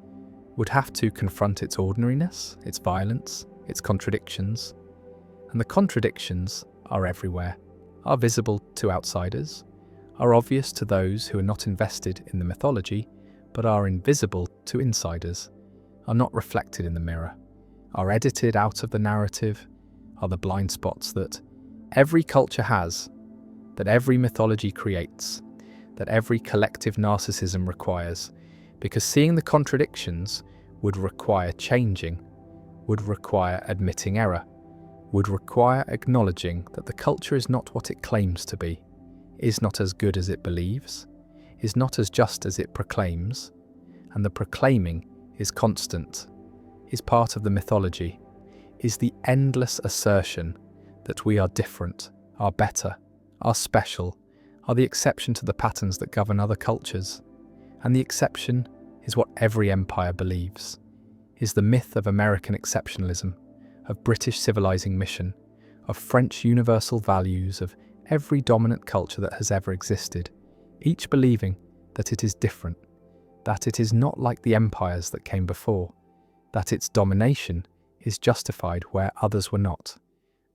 would have to confront its ordinariness, its violence, its contradictions. And the contradictions are everywhere, are visible to outsiders, are obvious to those who are not invested in the mythology, but are invisible to insiders, are not reflected in the mirror, are edited out of the narrative, are the blind spots that every culture has, that every mythology creates, that every collective narcissism requires, because seeing the contradictions would require changing, would require admitting error, would require acknowledging that the culture is not what it claims to be, is not as good as it believes, is not as just as it proclaims, and the proclaiming is constant, is part of the mythology, is the endless assertion that we are different, are better, are special, are the exception to the patterns that govern other cultures. And the exception is what every empire believes, is the myth of American exceptionalism, of British civilizing mission, of French universal values, of every dominant culture that has ever existed, each believing that it is different, that it is not like the empires that came before, that its domination is justified where others were not,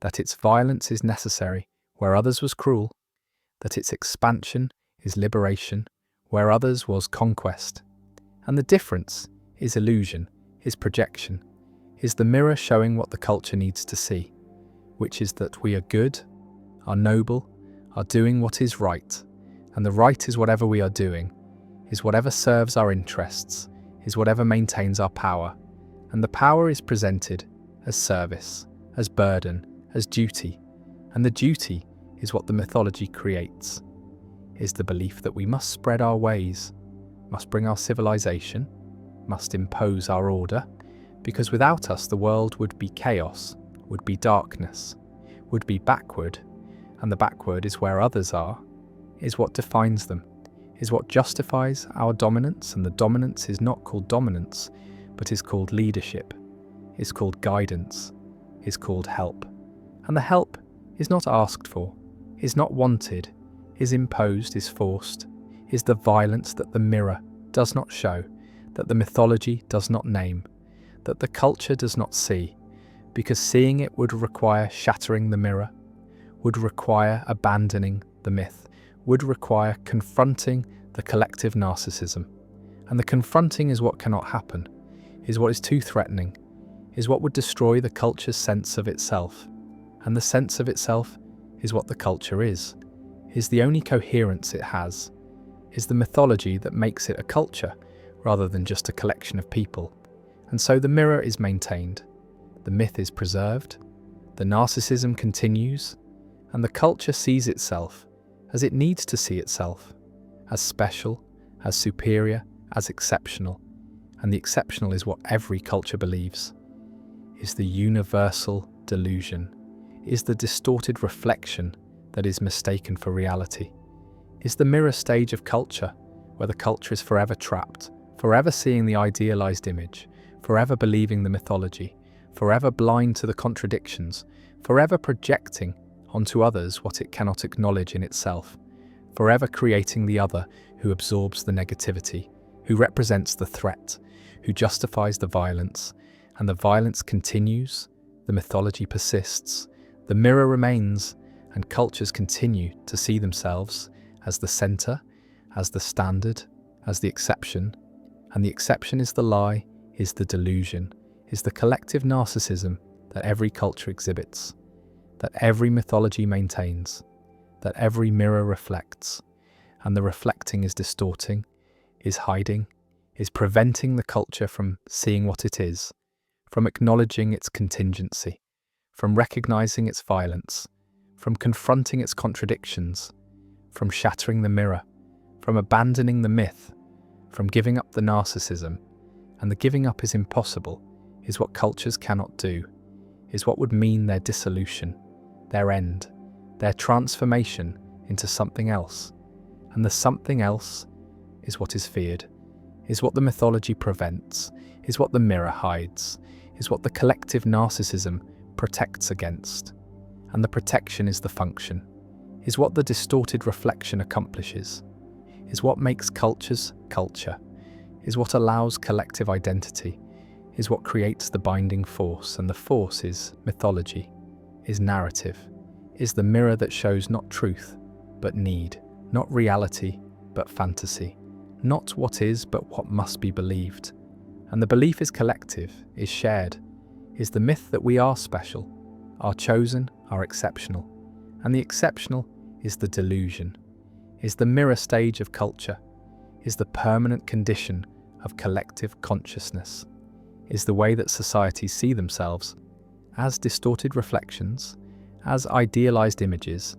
that its violence is necessary where others was cruel, that its expansion is liberation where others was conquest. And the difference is illusion, is projection, is the mirror showing what the culture needs to see, which is that we are good, are noble, are doing what is right, and the right is whatever we are doing, is whatever serves our interests, is whatever maintains our power, and the power is presented as service, as burden, as duty, and the duty is what the mythology creates, is the belief that we must spread our ways, must bring our civilization, must impose our order, because without us the world would be chaos, would be darkness, would be backward, and the backward is where others are, is what defines them, is what justifies our dominance, and the dominance is not called dominance, but is called leadership, is called guidance, is called help. And the help is not asked for, is not wanted, is imposed, is forced, is the violence that the mirror does not show, that the mythology does not name, that the culture does not see, because seeing it would require shattering the mirror, would require abandoning the myth, would require confronting the collective narcissism. And the confronting is what cannot happen, is what is too threatening, is what would destroy the culture's sense of itself. And the sense of itself is what the culture is the only coherence it has, is the mythology that makes it a culture rather than just a collection of people. And so the mirror is maintained, the myth is preserved, the narcissism continues, and the culture sees itself as it needs to see itself, as special, as superior, as exceptional, and the exceptional is what every culture believes, is the universal delusion, is the distorted reflection that is mistaken for reality, is the mirror stage of culture, where the culture is forever trapped, forever seeing the idealized image, forever believing the mythology, forever blind to the contradictions, forever projecting onto others what it cannot acknowledge in itself, forever creating the other who absorbs the negativity, who represents the threat, who justifies the violence, and the violence continues, the mythology persists, the mirror remains, and cultures continue to see themselves as the center, as the standard, as the exception, and the exception is the lie, is the delusion, is the collective narcissism that every culture exhibits, that every mythology maintains, that every mirror reflects, and the reflecting is distorting, is hiding, is preventing the culture from seeing what it is, from acknowledging its contingency, from recognizing its violence, from confronting its contradictions, from shattering the mirror, from abandoning the myth, from giving up the narcissism. And the giving up is impossible, is what cultures cannot do, is what would mean their dissolution, their end, their transformation into something else. And the something else is what is feared, is what the mythology prevents, is what the mirror hides, is what the collective narcissism protects against. And the protection is the function, is what the distorted reflection accomplishes, is what makes cultures culture, is what allows collective identity, is what creates the binding force, and the force is mythology, is narrative, is the mirror that shows not truth, but need, not reality, but fantasy, not what is, but what must be believed. And the belief is collective, is shared, is the myth that we are special, are chosen, are exceptional, and the exceptional is the delusion, is the mirror stage of culture, is the permanent condition of collective consciousness, is the way that societies see themselves as distorted reflections, as idealized images,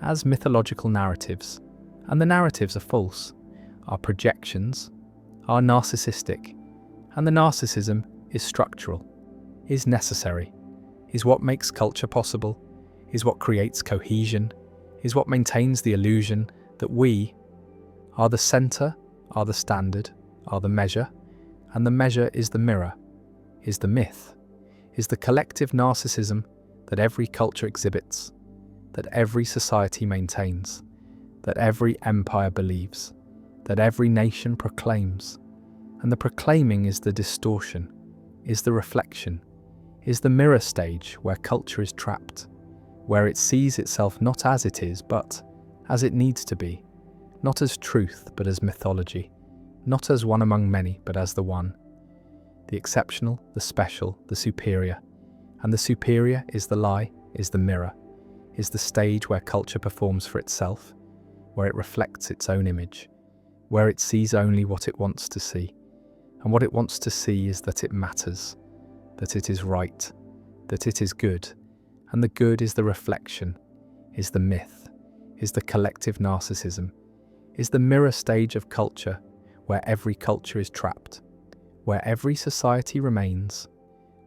as mythological narratives. And the narratives are false, are projections, are narcissistic, and the narcissism is structural, is necessary, is what makes culture possible, is what creates cohesion, is what maintains the illusion that we are the center, are the standard, are the measure, and the measure is the mirror, is the myth, is the collective narcissism that every culture exhibits, that every society maintains, that every empire believes, that every nation proclaims. And the proclaiming is the distortion, is the reflection, is the mirror stage where culture is trapped, where it sees itself not as it is, but as it needs to be, not as truth, but as mythology, not as one among many, but as the one, the exceptional, the special, the superior. And the superior is the lie, is the mirror, is the stage where culture performs for itself, where it reflects its own image, where it sees only what it wants to see. And what it wants to see is that it matters, that it is right, that it is good. And the good is the reflection, is the myth, is the collective narcissism, is the mirror stage of culture where every culture is trapped, where every society remains,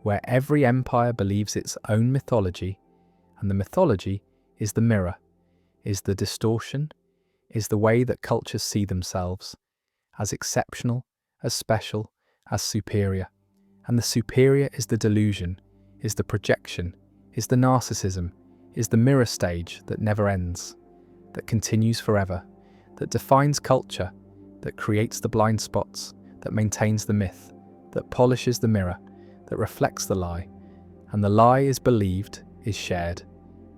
where every empire believes its own mythology, and the mythology is the mirror, is the distortion, is the way that cultures see themselves, as exceptional, as special, as superior. And the superior is the delusion, is the projection, is the narcissism, is the mirror stage that never ends, that continues forever, that defines culture, that creates the blind spots, that maintains the myth, that polishes the mirror, that reflects the lie. And the lie is believed, is shared,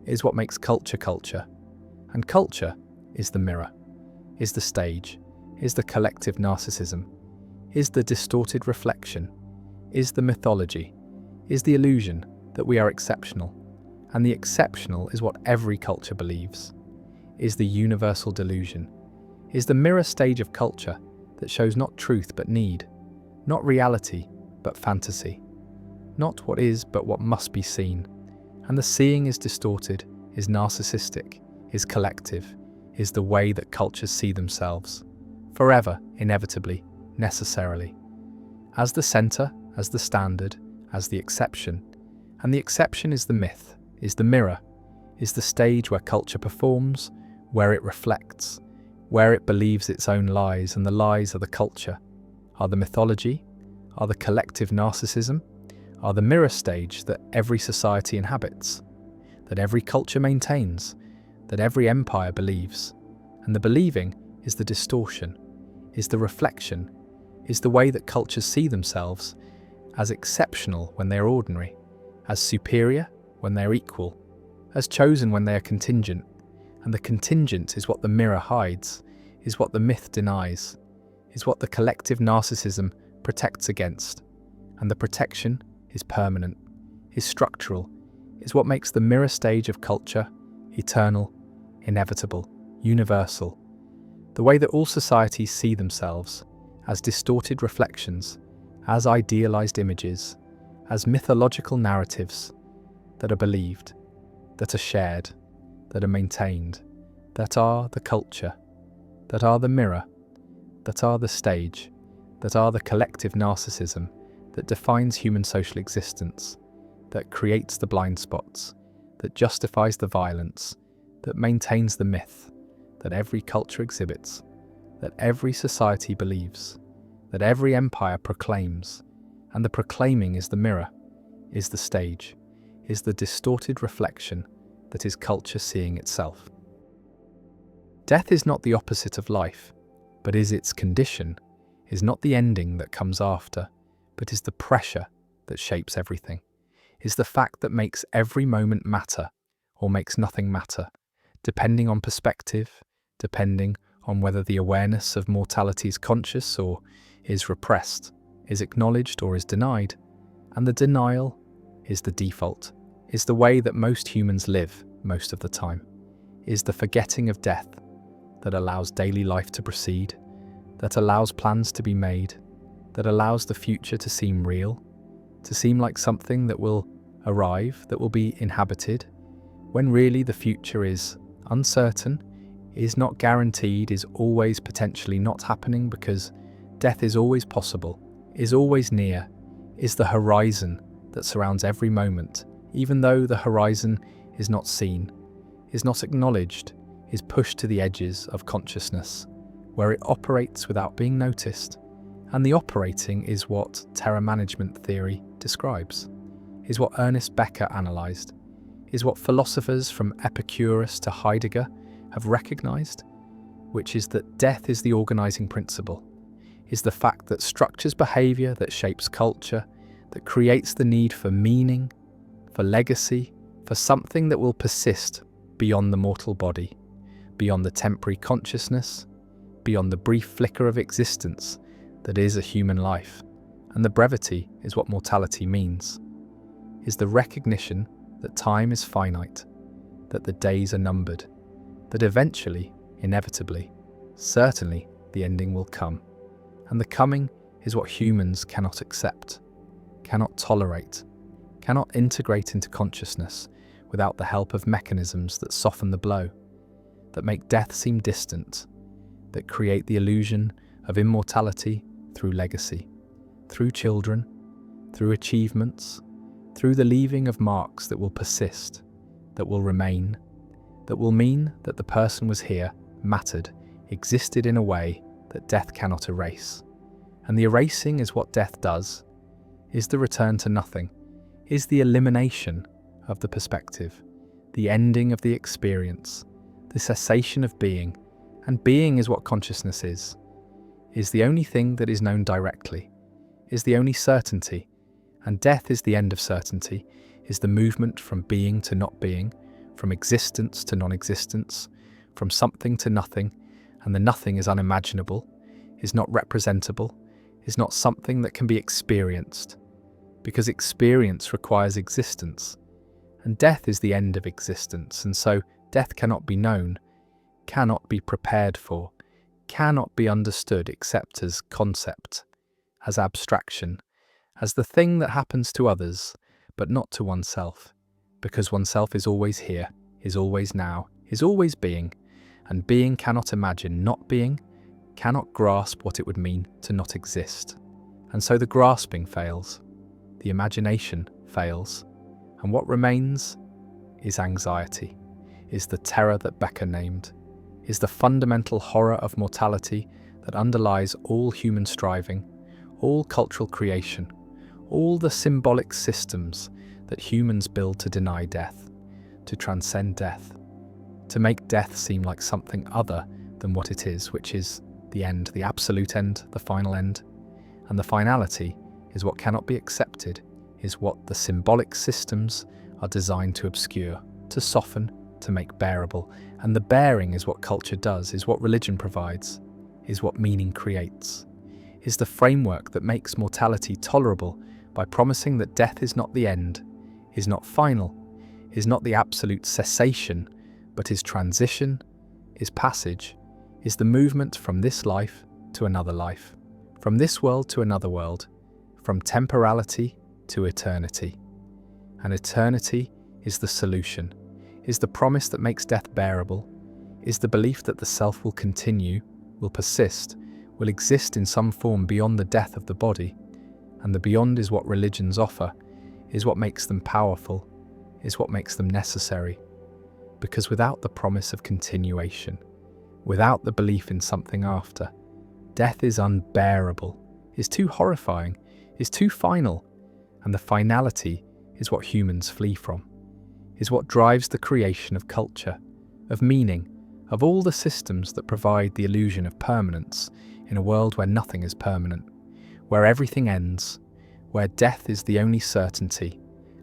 is what makes culture culture. And culture is the mirror, is the stage, is the collective narcissism, is the distorted reflection, is the mythology, is the illusion that we are exceptional. And the exceptional is what every culture believes, is the universal delusion, is the mirror stage of culture that shows not truth but need, not reality but fantasy, not what is but what must be seen. And the seeing is distorted, is narcissistic, is collective, is the way that cultures see themselves, forever, inevitably, necessarily, as the center, as the standard, as the exception, And the exception is the myth, is the mirror, is the stage where culture performs, where it reflects, where it believes its own lies, and the lies are the culture, are the mythology, are the collective narcissism, are the mirror stage that every society inhabits, that every culture maintains, that every empire believes. And the believing is the distortion, is the reflection, is the way that cultures see themselves as exceptional when they are ordinary, as superior when they are equal, as chosen when they are contingent. And the contingent is what the mirror hides, is what the myth denies, is what the collective narcissism protects against. And the protection is permanent, is structural, is what makes the mirror stage of culture eternal, inevitable, universal. The way that all societies see themselves as distorted reflections, as idealized images, as mythological narratives that are believed, that are shared, that are maintained, that are the culture, that are the mirror, that are the stage, that are the collective narcissism that defines human social existence, that creates the blind spots, that justifies the violence, that maintains the myth, that every culture exhibits, that every society believes, that every empire proclaims. And the proclaiming is the mirror, is the stage, is the distorted reflection that is culture seeing itself. Death is not the opposite of life, but is its condition, is not the ending that comes after, but is the pressure that shapes everything, is the fact that makes every moment matter or makes nothing matter, depending on perspective, depending on whether the awareness of mortality is conscious or is repressed, is acknowledged or is denied. And the denial is the default, is the way that most humans live most of the time, is the forgetting of death that allows daily life to proceed, that allows plans to be made, that allows the future to seem real, to seem like something that will arrive, that will be inhabited, when really the future is uncertain, is not guaranteed, is always potentially not happening, because death is always possible, is always near, is the horizon that surrounds every moment, even though the horizon is not seen, is not acknowledged, is pushed to the edges of consciousness, where it operates without being noticed. And the operating is what terror management theory describes, is what Ernest Becker analysed, is what philosophers from Epicurus to Heidegger have recognised, which is that death is the organising principle, is the fact that structures behaviour, that shapes culture, that creates the need for meaning, for legacy, for something that will persist beyond the mortal body, beyond the temporary consciousness, beyond the brief flicker of existence that is a human life. And the brevity is what mortality means, is the recognition that time is finite, that the days are numbered, that eventually, inevitably, certainly the ending will come. And the coming is what humans cannot accept, cannot tolerate, cannot integrate into consciousness without the help of mechanisms that soften the blow, that make death seem distant, that create the illusion of immortality through legacy, through children, through achievements, through the leaving of marks that will persist, that will remain, that will mean that the person was here, mattered, existed in a way that death cannot erase. And the erasing is what death does, is the return to nothing, is the elimination of the perspective, the ending of the experience, the cessation of being. And being is what consciousness is the only thing that is known directly, is the only certainty. And death is the end of certainty, is the movement from being to not being, from existence to non-existence, from something to nothing. And the nothing is unimaginable, is not representable, is not something that can be experienced, because experience requires existence. And death is the end of existence, and so death cannot be known, cannot be prepared for, cannot be understood except as concept, as abstraction, as the thing that happens to others, but not to oneself, because oneself is always here, is always now, is always being, and being cannot imagine not being, cannot grasp what it would mean to not exist. And so the grasping fails, the imagination fails, And what remains is anxiety, is the terror that Becker named, is the fundamental horror of mortality that underlies all human striving, all cultural creation, all the symbolic systems that humans build to deny death, to transcend death, to make death seem like something other than what it is, which is the end, the absolute end, the final end. And the finality is what cannot be accepted, is what the symbolic systems are designed to obscure, to soften, to make bearable. And the bearing is what culture does, is what religion provides, is what meaning creates, is the framework that makes mortality tolerable by promising that death is not the end, is not final, is not the absolute cessation, but is transition, is passage, is the movement from this life to another life, from this world to another world, from temporality to eternity. And eternity is the solution, is the promise that makes death bearable, is the belief that the self will continue, will persist, will exist in some form beyond the death of the body. And the beyond is what religions offer, is what makes them powerful, is what makes them necessary. Because without the promise of continuation, without the belief in something after, death is unbearable, is too horrifying, is too final, and the finality is what humans flee from, is what drives the creation of culture, of meaning, of all the systems that provide the illusion of permanence in a world where nothing is permanent, where everything ends, where death is the only certainty,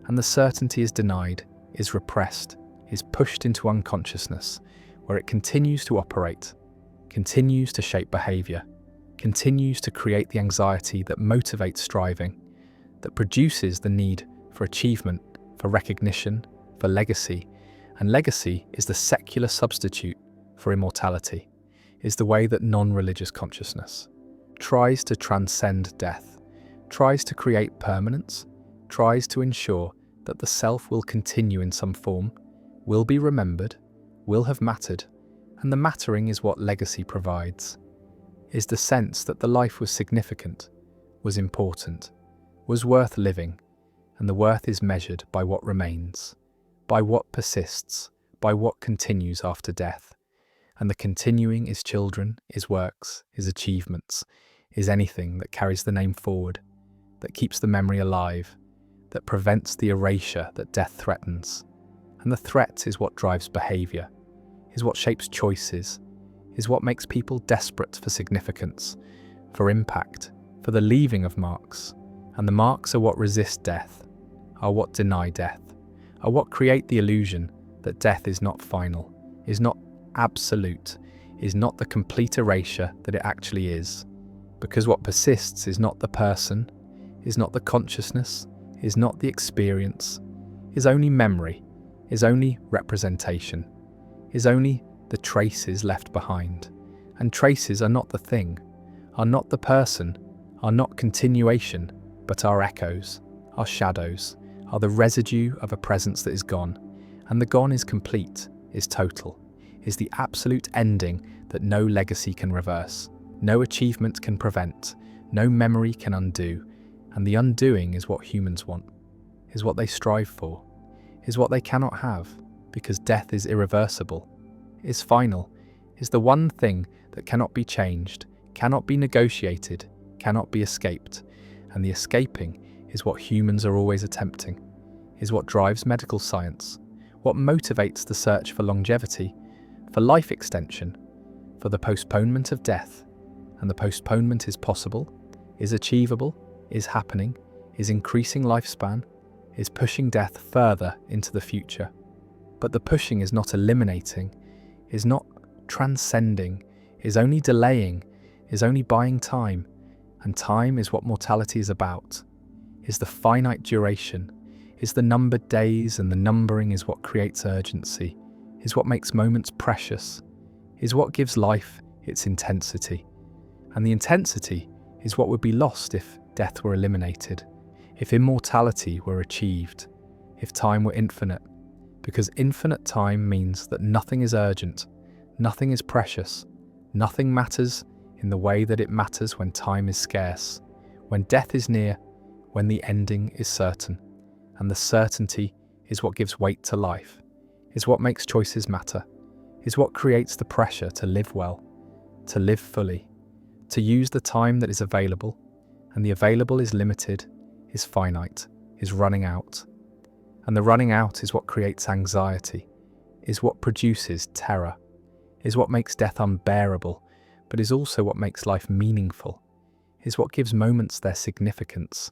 and the certainty is denied, is repressed, is pushed into unconsciousness, where it continues to operate, continues to shape behaviour, continues to create the anxiety that motivates striving, that produces the need for achievement, for recognition, for legacy. And legacy is the secular substitute for immortality, is the way that non-religious consciousness tries to transcend death, tries to create permanence, tries to ensure that the self will continue in some form, will be remembered, will have mattered, and the mattering is what legacy provides, is the sense that the life was significant, was important, was worth living, and the worth is measured by what remains, by what persists, by what continues after death. And the continuing is children, is works, is achievements, is anything that carries the name forward, that keeps the memory alive, that prevents the erasure that death threatens. And the threat is what drives behaviour, is what shapes choices, is what makes people desperate for significance, for impact, for the leaving of marks. And the marks are what resist death, are what deny death, are what create the illusion that death is not final, is not absolute, is not the complete erasure that it actually is. Because what persists is not the person, is not the consciousness, is not the experience, is only memory, is only representation, is only the traces left behind. And traces are not the thing, are not the person, are not continuation, but are echoes, are shadows, are the residue of a presence that is gone. And the gone is complete, is total, is the absolute ending that no legacy can reverse, no achievement can prevent, no memory can undo. And the undoing is what humans want, is what they strive for, is what they cannot have, because death is irreversible, is final, is the one thing that cannot be changed, cannot be negotiated, cannot be escaped. And the escaping is what humans are always attempting, is what drives medical science, what motivates the search for longevity, for life extension, for the postponement of death. And the postponement is possible, is achievable, is happening, is increasing lifespan, is pushing death further into the future. But the pushing is not eliminating, is not transcending, is only delaying, is only buying time. And time is what mortality is about, is the finite duration, is the numbered days, and the numbering is what creates urgency, is what makes moments precious, is what gives life its intensity. And the intensity is what would be lost if death were eliminated, if immortality were achieved, if time were infinite. Because infinite time means that nothing is urgent, nothing is precious, nothing matters in the way that it matters when time is scarce, when death is near, when the ending is certain. And the certainty is what gives weight to life, is what makes choices matter, is what creates the pressure to live well, to live fully, to use the time that is available, and the available is limited, is finite, is running out. And the running out is what creates anxiety, is what produces terror, is what makes death unbearable, but is also what makes life meaningful, is what gives moments their significance,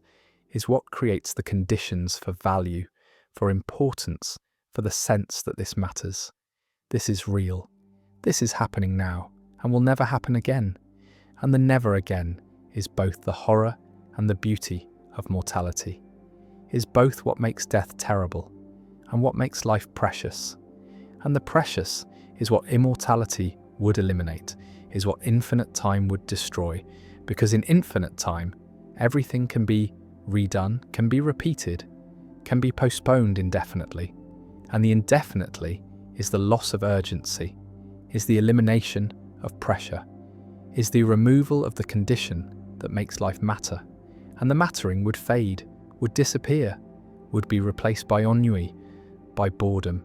is what creates the conditions for value, for importance, for the sense that this matters. This is real. This is happening now, and will never happen again. And the never again is both the horror and the beauty of mortality, is both what makes death terrible and what makes life precious. And the precious is what immortality would eliminate, is what infinite time would destroy, because in infinite time, everything can be redone, can be repeated, can be postponed indefinitely. And the indefinitely is the loss of urgency, is the elimination of pressure, is the removal of the condition that makes life matter. And the mattering would fade, would disappear, would be replaced by ennui, by boredom,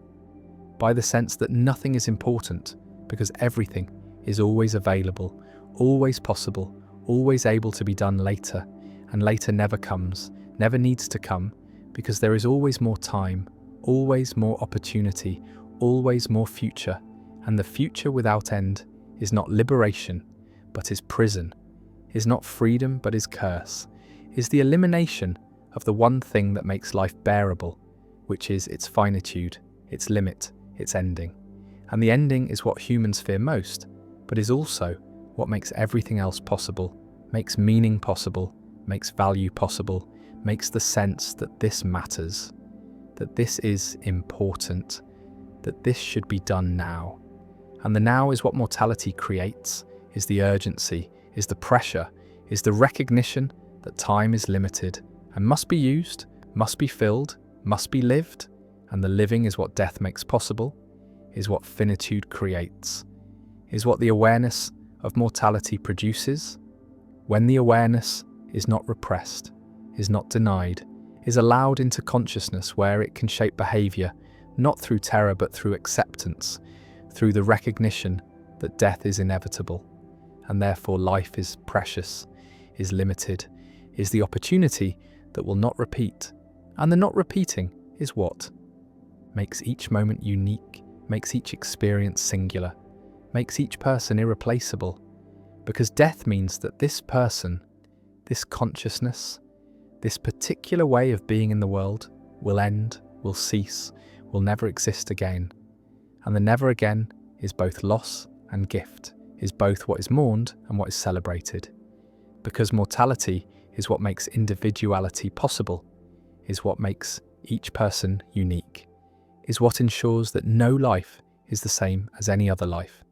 by the sense that nothing is important because everything is always available, always possible, always able to be done later, and later never comes, never needs to come, because there is always more time, always more opportunity, always more future, and the future without end is not liberation, but is prison, is not freedom, but is curse, is the elimination of the one thing that makes life bearable, which is its finitude, its limit, its ending. And the ending is what humans fear most, but is also what makes everything else possible, makes meaning possible, makes value possible, makes the sense that this matters, that this is important, that this should be done now. And the now is what mortality creates, is the urgency, is the pressure, is the recognition that time is limited and must be used, must be filled, must be lived, and the living is what death makes possible, is what finitude creates, is what the awareness of mortality produces. When the awareness is not repressed, is not denied, is allowed into consciousness where it can shape behavior, not through terror but through acceptance, through the recognition that death is inevitable, and therefore life is precious, is limited, is the opportunity that will not repeat, and the not repeating is what makes each moment unique, makes each experience singular, makes each person irreplaceable, because death means that this person, this consciousness, this particular way of being in the world will end, will cease, will never exist again. And the never again is both loss and gift, is both what is mourned and what is celebrated. Because mortality is what makes individuality possible, is what makes each person unique, is what ensures that no life is the same as any other life.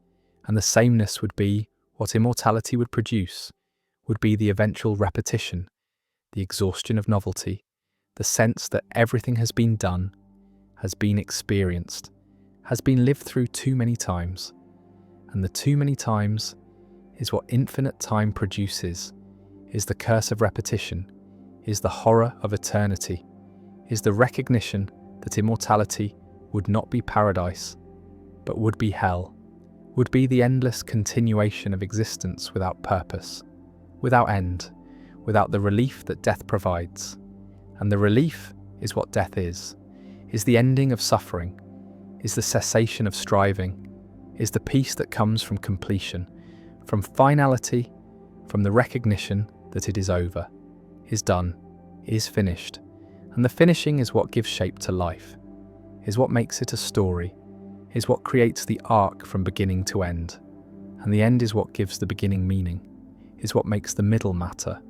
And the sameness would be what immortality would produce, would be the eventual repetition, the exhaustion of novelty, the sense that everything has been done, has been experienced, has been lived through too many times. And the too many times is what infinite time produces, is the curse of repetition, is the horror of eternity, is the recognition that immortality would not be paradise, but would be hell, would be the endless continuation of existence without purpose, without end, without the relief that death provides. And the relief is what death is the ending of suffering, is the cessation of striving, is the peace that comes from completion, from finality, from the recognition that it is over, is done, is finished. And the finishing is what gives shape to life, is what makes it a story, is what creates the arc from beginning to end. And the end is what gives the beginning meaning, is what makes the middle matter,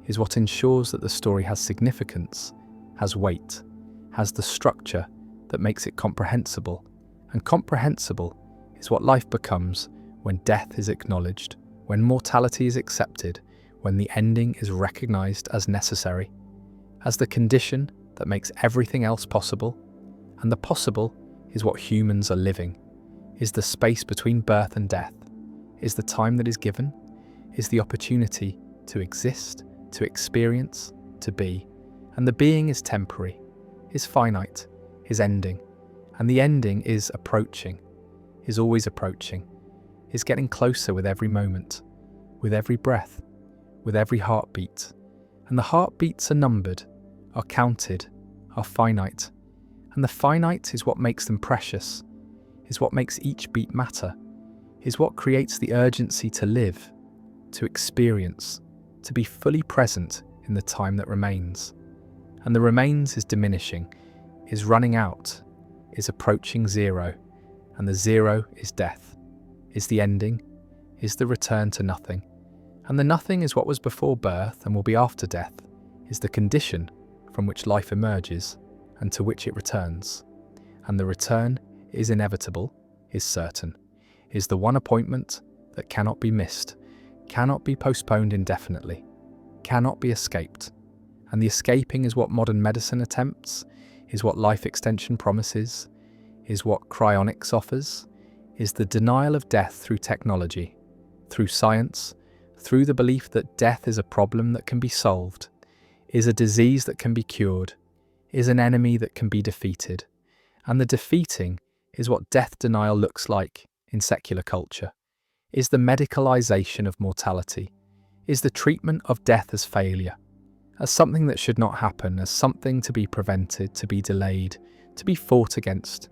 is what ensures that the story has significance, has weight, has the structure that makes it comprehensible. And comprehensible is what life becomes when death is acknowledged, when mortality is accepted, when the ending is recognized as necessary, as the condition that makes everything else possible. And the possible is what humans are living, is the space between birth and death, is the time that is given, is the opportunity to exist, to experience, to be. And the being is temporary, is finite, is ending. And the ending is approaching, is always approaching, is getting closer with every moment, with every breath, with every heartbeat. And the heartbeats are numbered, are counted, are finite. And the finite is what makes them precious, is what makes each beat matter, is what creates the urgency to live, to experience, to be fully present in the time that remains. And the remains is diminishing, is running out, is approaching zero, and the zero is death, is the ending, is the return to nothing. And the nothing is what was before birth and will be after death, is the condition from which life emerges and to which it returns. And the return is inevitable, is certain, is the one appointment that cannot be missed, cannot be postponed indefinitely, cannot be escaped. And the escaping is what modern medicine attempts, is what life extension promises, is what cryonics offers, is the denial of death through technology, through science, through the belief that death is a problem that can be solved, is a disease that can be cured, is an enemy that can be defeated. And the defeating is what death denial looks like in secular culture, is the medicalization of mortality, is the treatment of death as failure, as something that should not happen, as something to be prevented, to be delayed, to be fought against.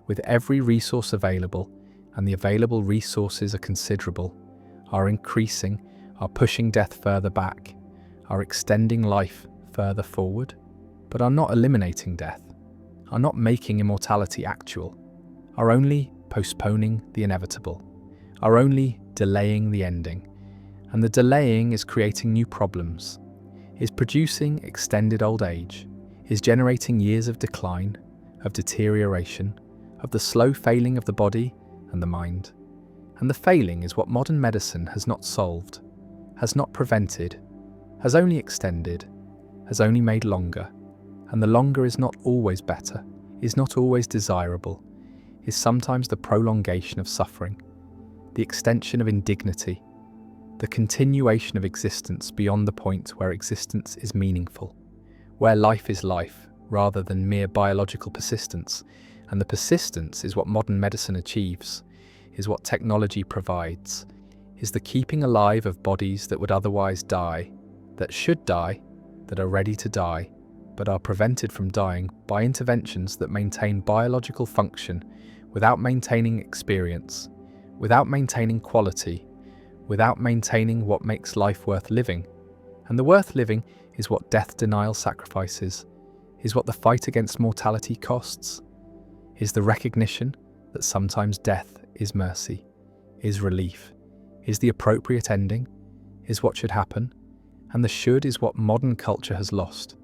With every resource available, and the available resources are considerable, are increasing, are pushing death further back, are extending life further forward, but are not eliminating death, are not making immortality actual, are only postponing the inevitable, are only delaying the ending. And the delaying is creating new problems, is producing extended old age, is generating years of decline, of deterioration, of the slow failing of the body and the mind. And the failing is what modern medicine has not solved, has not prevented, has only extended, has only made longer. And the longer is not always better, is not always desirable, is sometimes the prolongation of suffering, the extension of indignity, the continuation of existence beyond the point where existence is meaningful, where life is life rather than mere biological persistence. And the persistence is what modern medicine achieves, is what technology provides, is the keeping alive of bodies that would otherwise die, that should die, that are ready to die, but are prevented from dying by interventions that maintain biological function without maintaining experience, without maintaining quality, without maintaining what makes life worth living. And the worth living is what death denial sacrifices, is what the fight against mortality costs, is the recognition that sometimes death is mercy, is relief, is the appropriate ending, is what should happen. And the should is what modern culture has lost,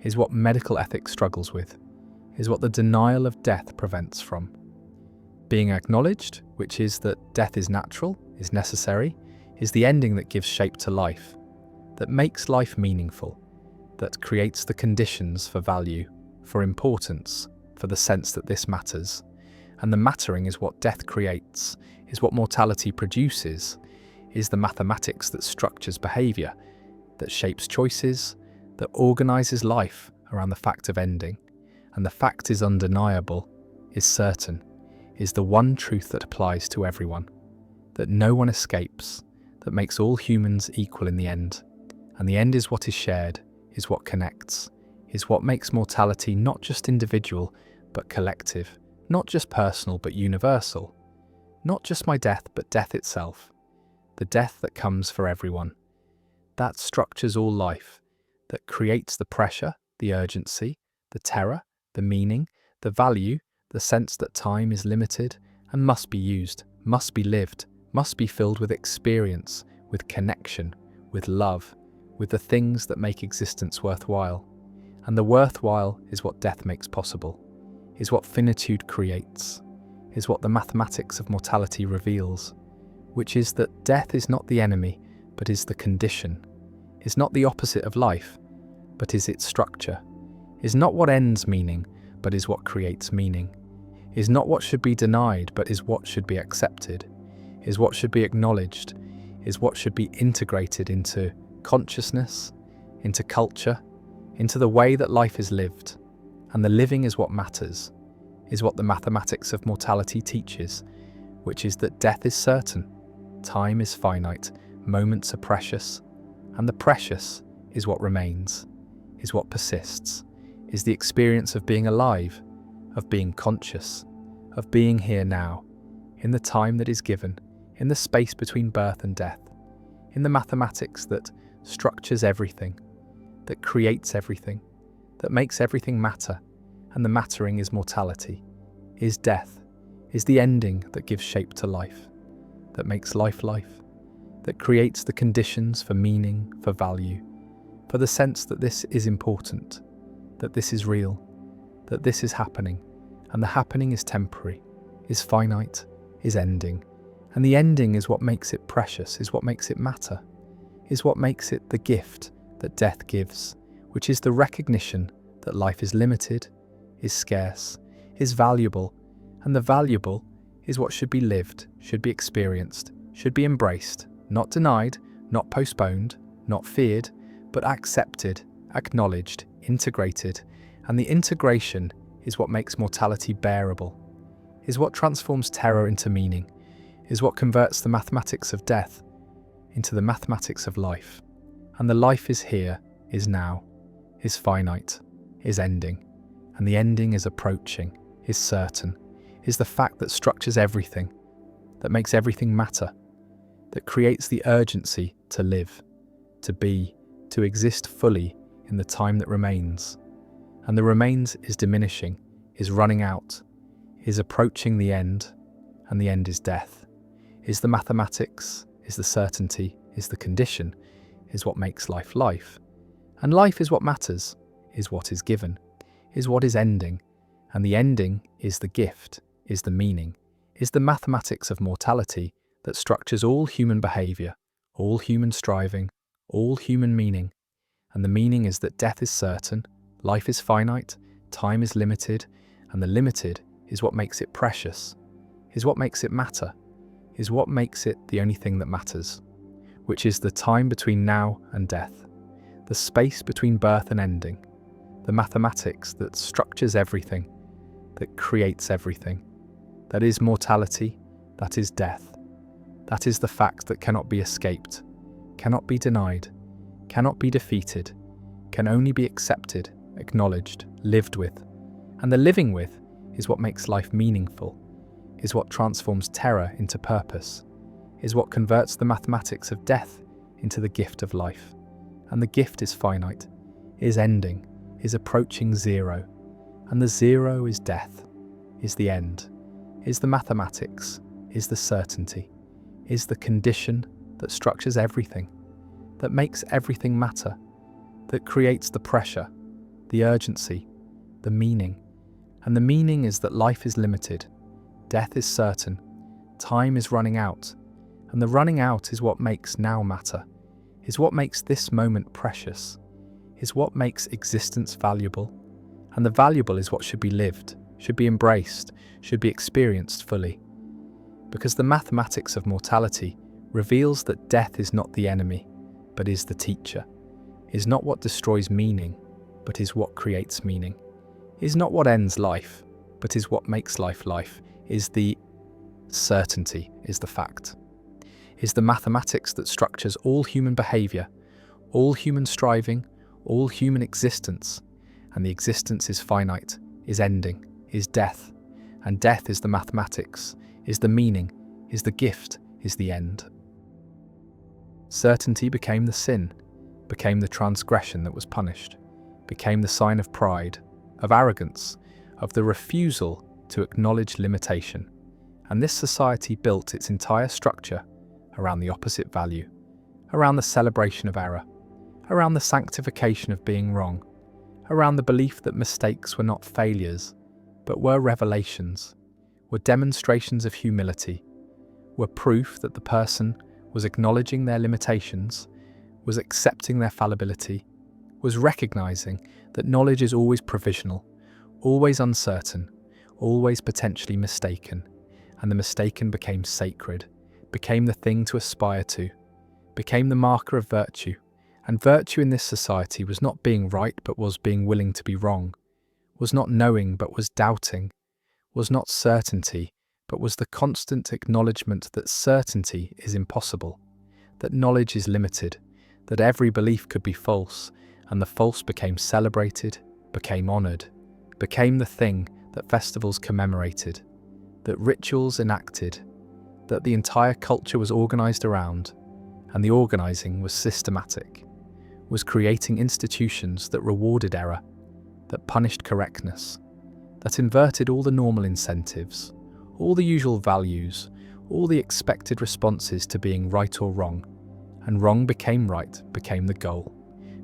is what medical ethics struggles with, is what the denial of death prevents from. Being acknowledged, which is that death is natural, is necessary, is the ending that gives shape to life, that makes life meaningful, that creates the conditions for value, for importance, for the sense that this matters. And the mattering is what death creates, is what mortality produces, is the mathematics that structures behaviour, that shapes choices, that organises life around the fact of ending. And the fact is undeniable, is certain, is the one truth that applies to everyone, that no one escapes, that makes all humans equal in the end. And the end is what is shared, is what connects, is what makes mortality not just individual, but collective, not just personal, but universal. Not just my death, but death itself, the death that comes for everyone. That structures all life, that creates the pressure, the urgency, the terror, the meaning, the value, the sense that time is limited and must be used, must be lived, must be filled with experience, with connection, with love, with the things that make existence worthwhile. And the worthwhile is what death makes possible, is what finitude creates, is what the mathematics of mortality reveals, which is that death is not the enemy, but is the condition, is not the opposite of life, but is its structure, is not what ends meaning, but is what creates meaning, is not what should be denied, but is what should be accepted, is what should be acknowledged, is what should be integrated into consciousness, into culture, into the way that life is lived. and the living is what matters, is what the mathematics of mortality teaches, which is that death is certain, time is finite, moments are precious, and the precious is what remains, is what persists, is the experience of being alive, of being conscious, of being here now, in the time that is given, in the space between birth and death, in the mathematics that structures everything, that creates everything, that makes everything matter, and the mattering is mortality, is death, is the ending that gives shape to life, that makes life life, that creates the conditions for meaning, for value, for the sense that this is important, that this is real, that this is happening, and the happening is temporary, is finite, is ending, and the ending is what makes it precious, is what makes it matter, is what makes it the gift that death gives, which is the recognition that life is limited, is scarce, is valuable, and the valuable is what should be lived, should be experienced, should be embraced, not denied, not postponed, not feared, but accepted, acknowledged, integrated, and the integration is what makes mortality bearable, is what transforms terror into meaning, is what converts the mathematics of death into the mathematics of life. And the life is here, is now, is finite, is ending, and the ending is approaching, is certain, is the fact that structures everything, that makes everything matter, that creates the urgency to live, to be, to exist fully in the time that remains. And the remains is diminishing, is running out, is approaching the end, and the end is death, is the mathematics, is the certainty, is the condition, is what makes life life. And life is what matters, is what is given, is what is ending, and the ending is the gift, is the meaning, is the mathematics of mortality that structures all human behaviour, all human striving, all human meaning. And the meaning is that death is certain, life is finite, time is limited, and the limited is what makes it precious, is what makes it matter, is what makes it the only thing that matters, which is the time between now and death, the space between birth and ending, the mathematics that structures everything, that creates everything, that is mortality, that is death, that is the fact that cannot be escaped, cannot be denied, cannot be defeated, can only be accepted, acknowledged, lived with. And the living with is what makes life meaningful, is what transforms terror into purpose, is what converts the mathematics of death into the gift of life. And the gift is finite, is ending, is approaching zero. And the zero is death, is the end, is the mathematics, is the certainty, is the condition that structures everything, that makes everything matter, that creates the pressure, the urgency, the meaning. And the meaning is that life is limited, death is certain, time is running out, and the running out is what makes now matter, is what makes this moment precious, is what makes existence valuable, and the valuable is what should be lived, should be embraced, should be experienced fully. Because the mathematics of mortality reveals that death is not the enemy, but is the teacher, is not what destroys meaning, but is what creates meaning, is not what ends life, but is what makes life life, is the certainty, is the fact, is the mathematics that structures all human behaviour, all human striving, all human existence, and the existence is finite, is ending, is death, and death is the mathematics, is the meaning, is the gift, is the end. Certainty became the sin, became the transgression that was punished, became the sign of pride, of arrogance, of the refusal to acknowledge limitation. And this society built its entire structure around the opposite value, around the celebration of error, around the sanctification of being wrong, around the belief that mistakes were not failures, but were revelations, were demonstrations of humility, were proof that the person was acknowledging their limitations, was accepting their fallibility, was recognizing that knowledge is always provisional, always uncertain, always potentially mistaken, and the mistaken became sacred, became the thing to aspire to, became the marker of virtue, and virtue in this society was not being right but was being willing to be wrong, was not knowing but was doubting, was not certainty but was the constant acknowledgement that certainty is impossible, that knowledge is limited, that every belief could be false, and the false became celebrated, became honoured, became the thing that festivals commemorated, that rituals enacted, that the entire culture was organised around, and the organising was systematic, was creating institutions that rewarded error, that punished correctness, that inverted all the normal incentives, all the usual values, all the expected responses to being right or wrong, and wrong became right, became the goal,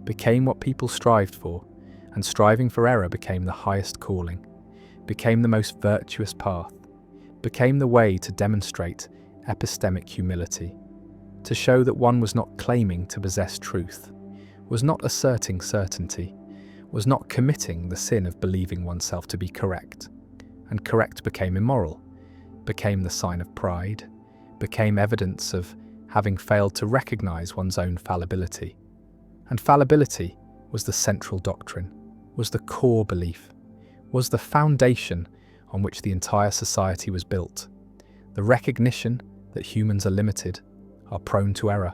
became what people strived for, and striving for error became the highest calling, became the most virtuous path, became the way to demonstrate epistemic humility, to show that one was not claiming to possess truth, was not asserting certainty, was not committing the sin of believing oneself to be correct, and correct became immoral, became the sign of pride, became evidence of having failed to recognize one's own fallibility. And fallibility was the central doctrine, was the core belief, was the foundation on which the entire society was built. The recognition that humans are limited, are prone to error,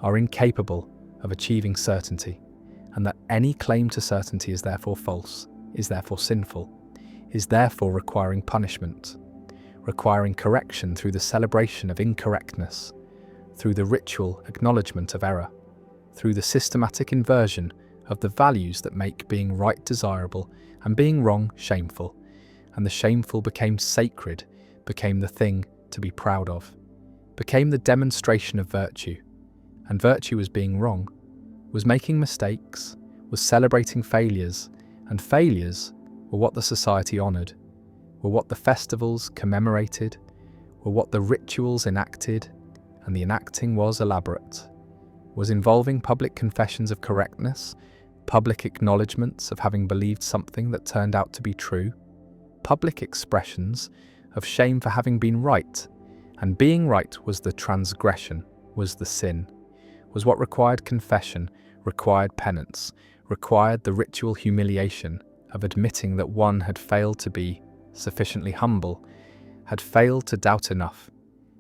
are incapable of achieving certainty, and that any claim to certainty is therefore false, is therefore sinful, is therefore requiring punishment, requiring correction through the celebration of incorrectness, through the ritual acknowledgement of error, through the systematic inversion of the values that make being right desirable and being wrong shameful, and the shameful became sacred, became the thing to be proud of, became the demonstration of virtue, and virtue was being wrong, was making mistakes, was celebrating failures, and failures were what the society honoured, were what the festivals commemorated, were what the rituals enacted, and the enacting was elaborate, was involving public confessions of correctness, public acknowledgements of having believed something that turned out to be true, public expressions of shame for having been right, and being right was the transgression, was the sin, was what required confession, required penance, required the ritual humiliation of admitting that one had failed to be sufficiently humble, had failed to doubt enough,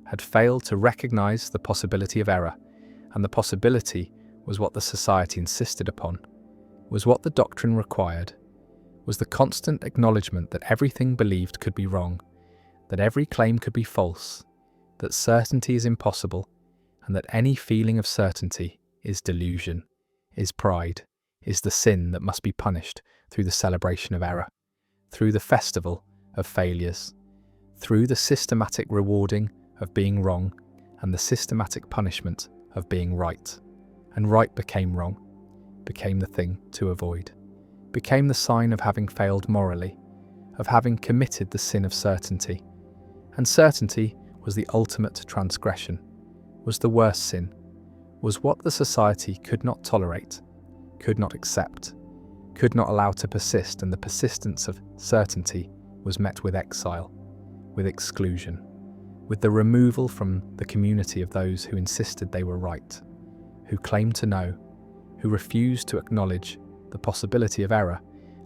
had failed to recognize the possibility of error, and the possibility was what the society insisted upon, was what the doctrine required, was the constant acknowledgement that everything believed could be wrong, that every claim could be false, that certainty is impossible, and that any feeling of certainty is delusion, is pride, is the sin that must be punished through the celebration of error, through the festival of failures, through the systematic rewarding of being wrong and the systematic punishment of being right. And right became wrong, became the thing to avoid, became the sign of having failed morally, of having committed the sin of certainty. And certainty was the ultimate transgression, was the worst sin, was what the society could not tolerate, could not accept, could not allow to persist, and the persistence of certainty was met with exile, with exclusion, with the removal from the community of those who insisted they were right, who claimed to know, who refused to acknowledge the possibility of error,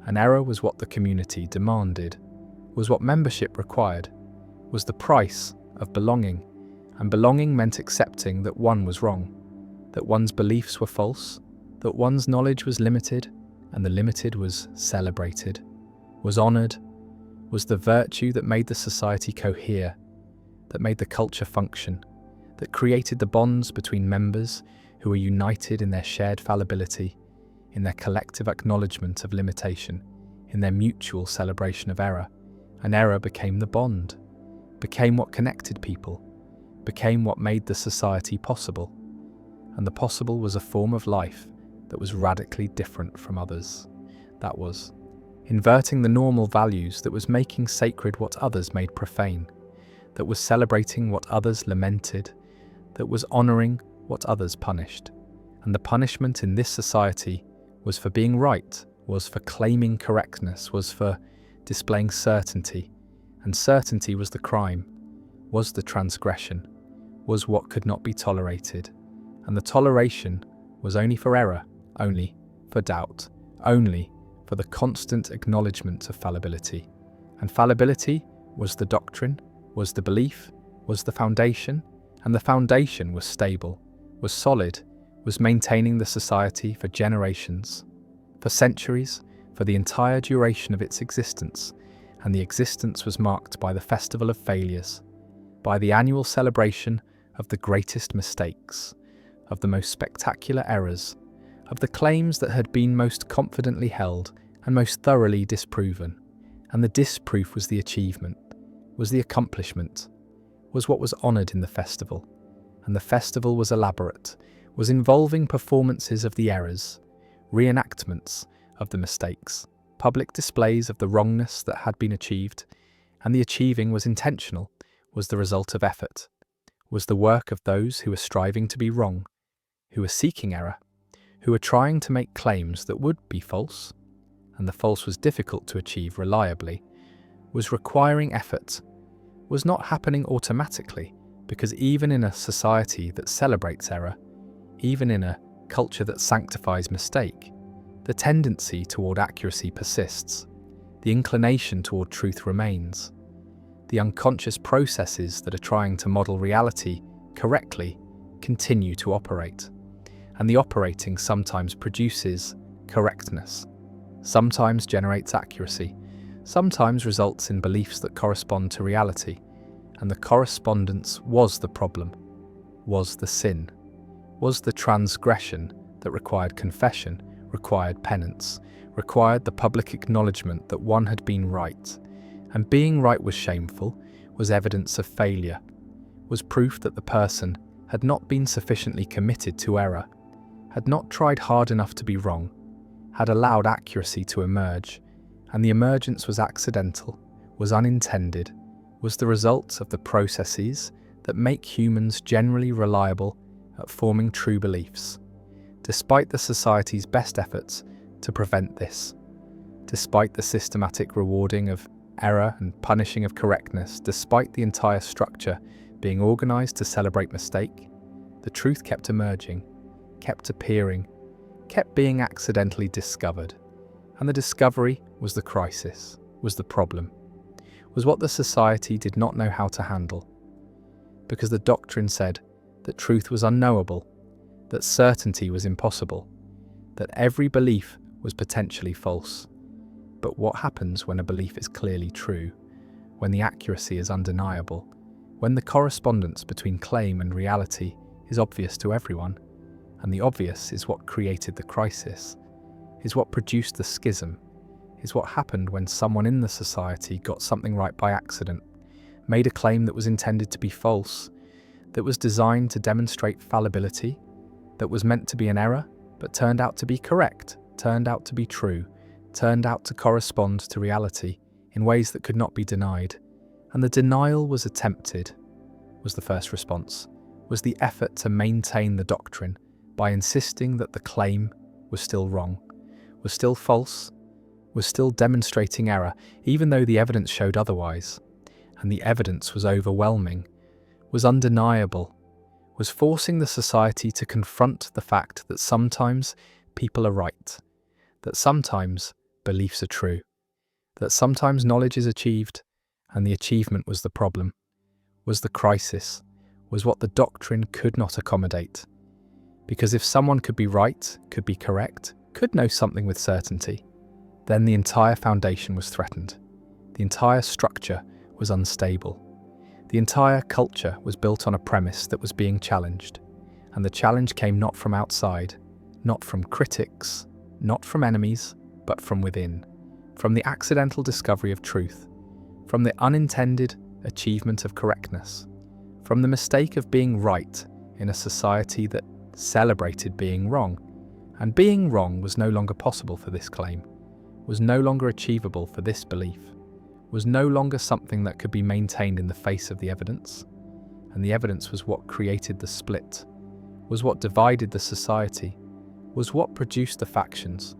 and error was what the community demanded, was what membership required, was the price of belonging, and belonging meant accepting that one was wrong, that one's beliefs were false, that one's knowledge was limited, and the limited was celebrated, was honoured, was the virtue that made the society cohere, that made the culture function, that created the bonds between members who were united in their shared fallibility, in their collective acknowledgement of limitation, in their mutual celebration of error. And error became the bond, became what connected people, became what made the society possible. And the possible was a form of life that was radically different from others. That was inverting the normal values, that was making sacred what others made profane, that was celebrating what others lamented, that was honouring what others punished. And the punishment in this society was for being right, was for claiming correctness, was for displaying certainty. And certainty was the crime, was the transgression, was what could not be tolerated. And the toleration was only for error, only for doubt, only for the constant acknowledgement of fallibility. And fallibility was the doctrine, was the belief, was the foundation, and the foundation was stable, was solid, was maintaining the society for generations, for centuries, for the entire duration of its existence, and the existence was marked by the festival of failures, by the annual celebration of the greatest mistakes, of the most spectacular errors, of the claims that had been most confidently held and most thoroughly disproven. And the disproof was the achievement, was the accomplishment, was what was honoured in the festival. And the festival was elaborate, was involving performances of the errors, reenactments of the mistakes, public displays of the wrongness that had been achieved, and the achieving was intentional, was the result of effort, was the work of those who were striving to be wrong, who were seeking error, who were trying to make claims that would be false, and the false was difficult to achieve reliably, was requiring effort, was not happening automatically, because even in a society that celebrates error, even in a culture that sanctifies mistake, the tendency toward accuracy persists, the inclination toward truth remains. The unconscious processes that are trying to model reality correctly continue to operate, and the operating sometimes produces correctness, sometimes generates accuracy, sometimes results in beliefs that correspond to reality, and the correspondence was the problem, was the sin, was the transgression that required confession, required penance, required the public acknowledgement that one had been right, and being right was shameful, was evidence of failure, was proof that the person had not been sufficiently committed to error, had not tried hard enough to be wrong, had allowed accuracy to emerge, and the emergence was accidental, was unintended, was the result of the processes that make humans generally reliable at forming true beliefs, despite the society's best efforts to prevent this, despite the systematic rewarding of error and punishing of correctness, despite the entire structure being organized to celebrate mistake, the truth kept emerging, kept appearing, kept being accidentally discovered. And the discovery was the crisis, was the problem, was what the society did not know how to handle. Because the doctrine said that truth was unknowable, that certainty was impossible, that every belief was potentially false. But what happens when a belief is clearly true, when the accuracy is undeniable, when the correspondence between claim and reality is obvious to everyone, and the obvious is what created the crisis, is what produced the schism, is what happened when someone in the society got something right by accident, made a claim that was intended to be false, that was designed to demonstrate fallibility, that was meant to be an error, but turned out to be correct, turned out to be true, turned out to correspond to reality in ways that could not be denied. And the denial was attempted, was the first response, was the effort to maintain the doctrine by insisting that the claim was still wrong, was still false, was still demonstrating error, even though the evidence showed otherwise. And the evidence was overwhelming, was undeniable, was forcing the society to confront the fact that sometimes people are right, that sometimes beliefs are true, that sometimes knowledge is achieved, and the achievement was the problem, was the crisis, was what the doctrine could not accommodate. Because if someone could be right, could be correct, could know something with certainty, then the entire foundation was threatened. The entire structure was unstable. The entire culture was built on a premise that was being challenged, and the challenge came not from outside, not from critics, not from enemies, but from within, from the accidental discovery of truth, from the unintended achievement of correctness, from the mistake of being right in a society that celebrated being wrong. And being wrong was no longer possible for this claim, was no longer achievable for this belief, was no longer something that could be maintained in the face of the evidence. And the evidence was what created the split, was what divided the society, was what produced the factions,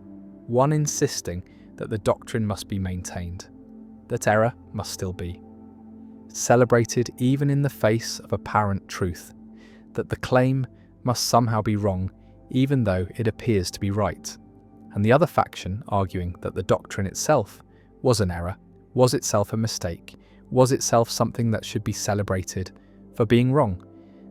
one insisting that the doctrine must be maintained, that error must still be celebrated even in the face of apparent truth, that the claim must somehow be wrong even though it appears to be right, and the other faction arguing that the doctrine itself was an error, was itself a mistake, was itself something that should be celebrated for being wrong,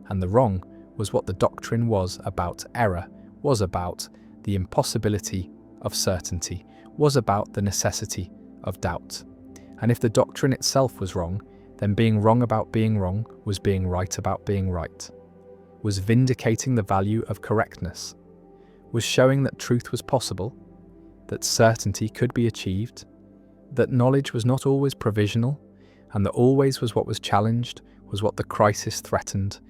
and the wrong was what the doctrine was about error, was about the impossibility of certainty, was about the necessity of doubt. And if the doctrine itself was wrong, then being wrong about being wrong was being right about being right, was vindicating the value of correctness, was showing that truth was possible, that certainty could be achieved, that knowledge was not always provisional, and that always was what was challenged, was what the crisis threatened,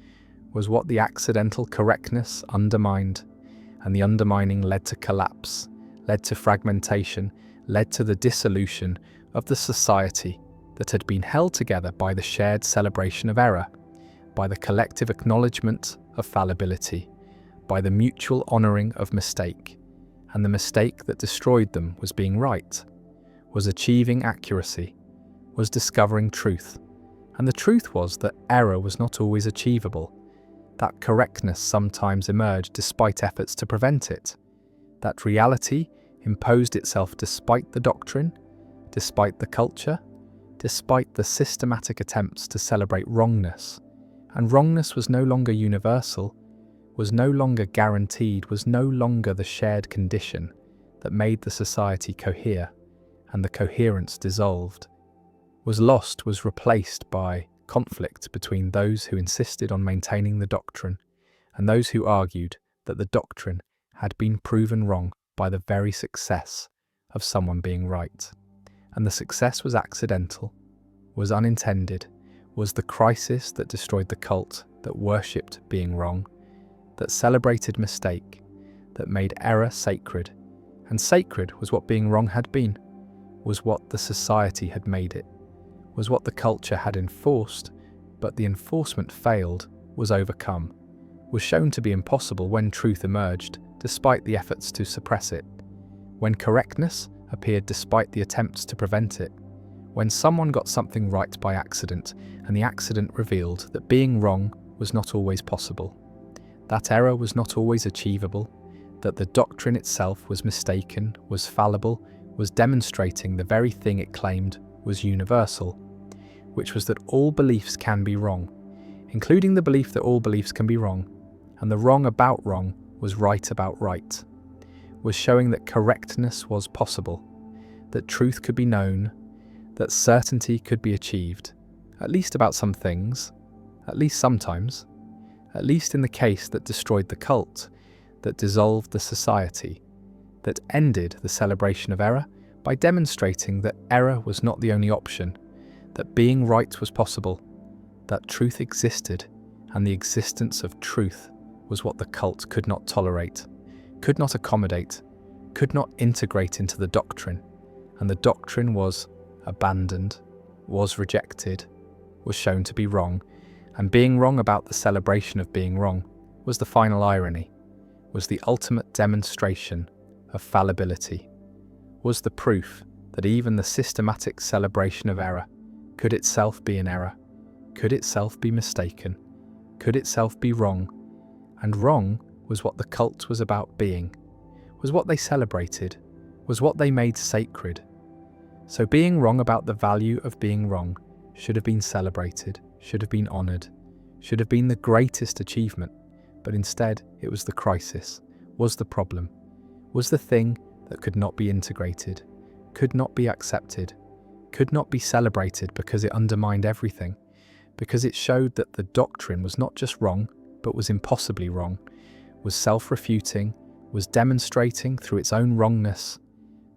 was what the accidental correctness undermined, and the undermining led to collapse, led to fragmentation, led to the dissolution of the society that had been held together by the shared celebration of error, by the collective acknowledgement of fallibility, by the mutual honouring of mistake, and the mistake that destroyed them was being right, was achieving accuracy, was discovering truth. And the truth was that error was not always achievable, that correctness sometimes emerged despite efforts to prevent it, that reality imposed itself despite the doctrine, despite the culture, despite the systematic attempts to celebrate wrongness. And wrongness was no longer universal, was no longer guaranteed, was no longer the shared condition that made the society cohere, and the coherence dissolved, was lost, was replaced by conflict between those who insisted on maintaining the doctrine and those who argued that the doctrine had been proven wrong by the very success of someone being right. And the success was accidental, was unintended, was the crisis that destroyed the cult that worshipped being wrong, that celebrated mistake, that made error sacred, and sacred was what being wrong had been, was what the society had made it, was what the culture had enforced, but the enforcement failed, was overcome, was shown to be impossible when truth emerged despite the efforts to suppress it, when correctness appeared despite the attempts to prevent it, when someone got something right by accident and the accident revealed that being wrong was not always possible, that error was not always achievable, that the doctrine itself was mistaken, was fallible, was demonstrating the very thing it claimed was universal, which was that all beliefs can be wrong, including the belief that all beliefs can be wrong, and the wrong about wrong was right about right, was showing that correctness was possible, that truth could be known, that certainty could be achieved, at least about some things, at least sometimes, at least in the case that destroyed the cult, that dissolved the society, that ended the celebration of error by demonstrating that error was not the only option, that being right was possible, that truth existed, and the existence of truth was what the cult could not tolerate, could not accommodate, could not integrate into the doctrine, and the doctrine was abandoned, was rejected, was shown to be wrong, and being wrong about the celebration of being wrong was the final irony, was the ultimate demonstration of fallibility, was the proof that even the systematic celebration of error could itself be an error, could itself be mistaken, could itself be wrong, and wrong was what the cult was about being, was what they celebrated, was what they made sacred. So being wrong about the value of being wrong should have been celebrated, should have been honoured, should have been the greatest achievement, but instead it was the crisis, was the problem, was the thing that could not be integrated, could not be accepted, could not be celebrated because it undermined everything, because it showed that the doctrine was not just wrong, but was impossibly wrong, was self-refuting, was demonstrating through its own wrongness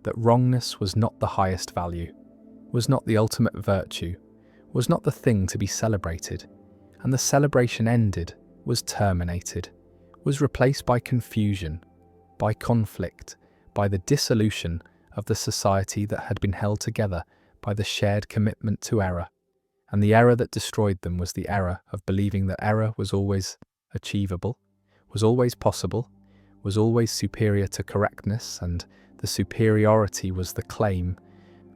that wrongness was not the highest value, was not the ultimate virtue, was not the thing to be celebrated, and the celebration ended, was terminated, was replaced by confusion, by conflict, by the dissolution of the society that had been held together by the shared commitment to error. And the error that destroyed them was the error of believing that error was always achievable, was always possible, was always superior to correctness, and the superiority was the claim,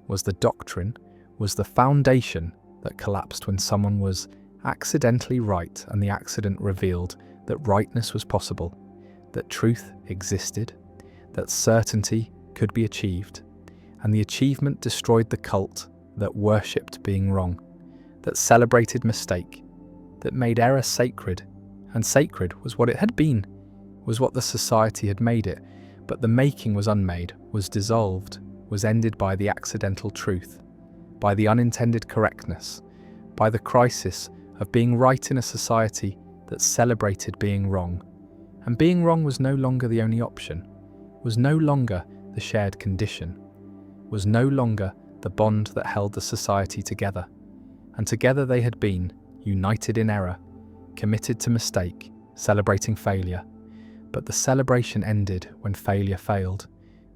was the doctrine, was the foundation that collapsed when someone was accidentally right and the accident revealed that rightness was possible, that truth existed, that certainty could be achieved, and the achievement destroyed the cult that worshipped being wrong, that celebrated mistake, that made error sacred, and sacred was what it had been, was what the society had made it, but the making was unmade, was dissolved, was ended by the accidental truth, by the unintended correctness, by the crisis of being right in a society that celebrated being wrong. And being wrong was no longer the only option, was no longer the shared condition, was no longer the bond that held the society together. And together they had been, united in error, committed to mistake, celebrating failure. But the celebration ended when failure failed,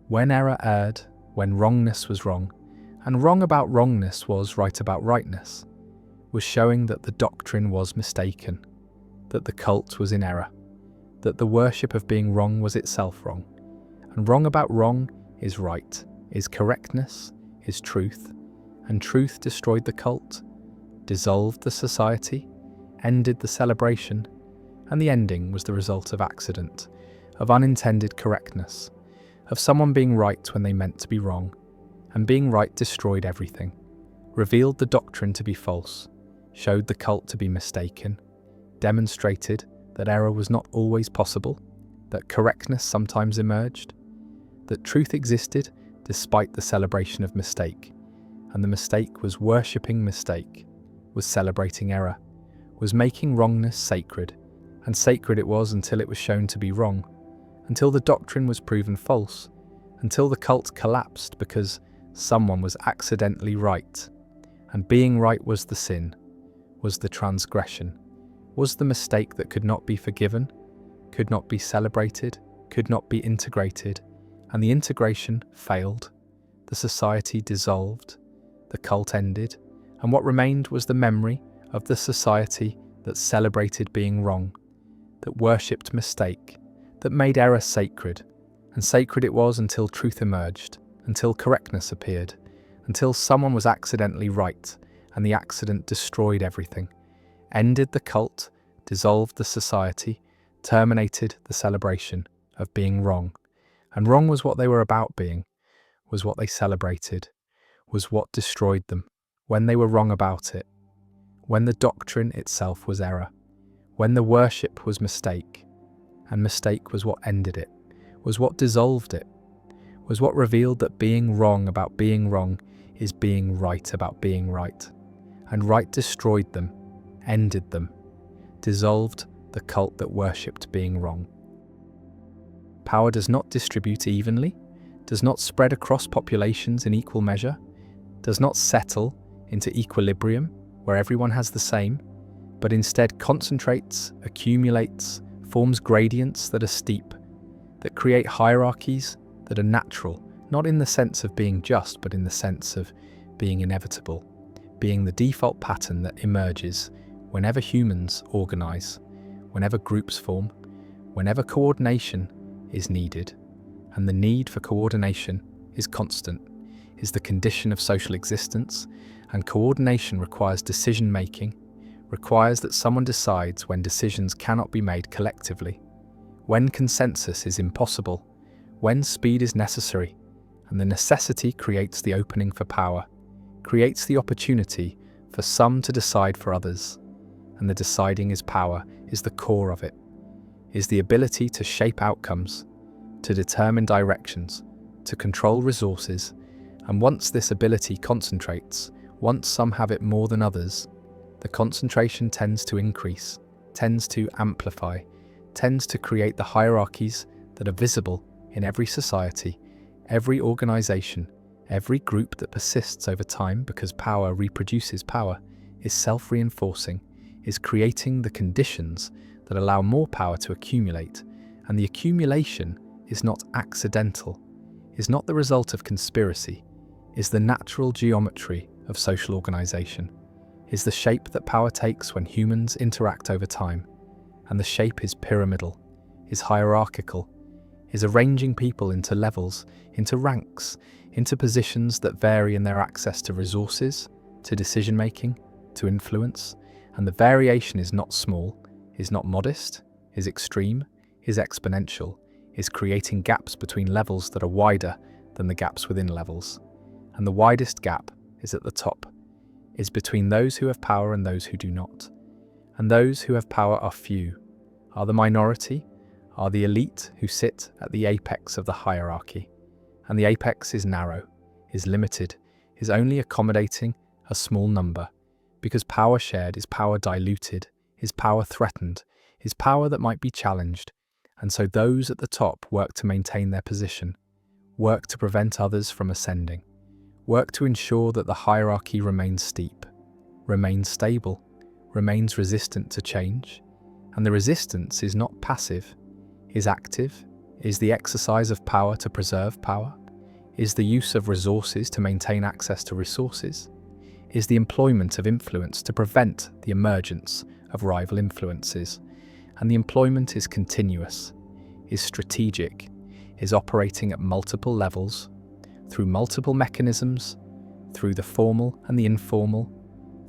when error erred, when wrongness was wrong, and wrong about wrongness was right about rightness, was showing that the doctrine was mistaken, that the cult was in error, that the worship of being wrong was itself wrong. And wrong about wrong is right, is correctness, is truth, and truth destroyed the cult, dissolved the society, ended the celebration, and the ending was the result of accident, of unintended correctness, of someone being right when they meant to be wrong, and being right destroyed everything, revealed the doctrine to be false, showed the cult to be mistaken, demonstrated that error was not always possible, that correctness sometimes emerged, that truth existed despite the celebration of mistake, and the mistake was worshipping mistake, was celebrating error, was making wrongness sacred, and sacred it was until it was shown to be wrong, until the doctrine was proven false, until the cult collapsed because someone was accidentally right, and being right was the sin, was the transgression, was the mistake that could not be forgiven, could not be celebrated, could not be integrated, and the integration failed, the society dissolved, the cult ended, and what remained was the memory of the society that celebrated being wrong, that worshipped mistake, that made error sacred, and sacred it was until truth emerged, until correctness appeared, until someone was accidentally right, and the accident destroyed everything, ended the cult, dissolved the society, terminated the celebration of being wrong. And wrong was what they were about being, was what they celebrated, was what destroyed them, when they were wrong about it, when the doctrine itself was error, when the worship was mistake, and mistake was what ended it, was what dissolved it, was what revealed that being wrong about being wrong is being right about being right, and right destroyed them, ended them, dissolved the cult that worshipped being wrong. Power does not distribute evenly, does not spread across populations in equal measure, does not settle into equilibrium where everyone has the same, but instead concentrates, accumulates, forms gradients that are steep, that create hierarchies that are natural, not in the sense of being just, but in the sense of being inevitable, being the default pattern that emerges whenever humans organize, whenever groups form, whenever coordination is needed. And the need for coordination is constant, is the condition of social existence, and coordination requires decision-making, requires that someone decides when decisions cannot be made collectively, when consensus is impossible, when speed is necessary, and the necessity creates the opening for power, creates the opportunity for some to decide for others, and the deciding is power, is the core of it, is the ability to shape outcomes, to determine directions, to control resources, and once this ability concentrates, once some have it more than others, the concentration tends to increase, tends to amplify, tends to create the hierarchies that are visible in every society, every organization, every group that persists over time because power reproduces power, is self-reinforcing, is creating the conditions that allow more power to accumulate, and the accumulation is not accidental, is not the result of conspiracy, is the natural geometry of social organization, is the shape that power takes when humans interact over time, and the shape is pyramidal, is hierarchical, is arranging people into levels, into ranks, into positions that vary in their access to resources, to decision-making, to influence, and the variation is not small, is not modest, is extreme, is exponential, is creating gaps between levels that are wider than the gaps within levels. And the widest gap is at the top, is between those who have power and those who do not. And those who have power are few, are the minority, are the elite who sit at the apex of the hierarchy. And the apex is narrow, is limited, is only accommodating a small number, because power shared is power diluted, is power threatened, is power that might be challenged. And so those at the top work to maintain their position, work to prevent others from ascending, work to ensure that the hierarchy remains steep, remains stable, remains resistant to change. And the resistance is not passive, is active, is the exercise of power to preserve power, is the use of resources to maintain access to resources, is the employment of influence to prevent the emergence of rival influences. And the employment is continuous, is strategic, is operating at multiple levels, through multiple mechanisms, through the formal and the informal,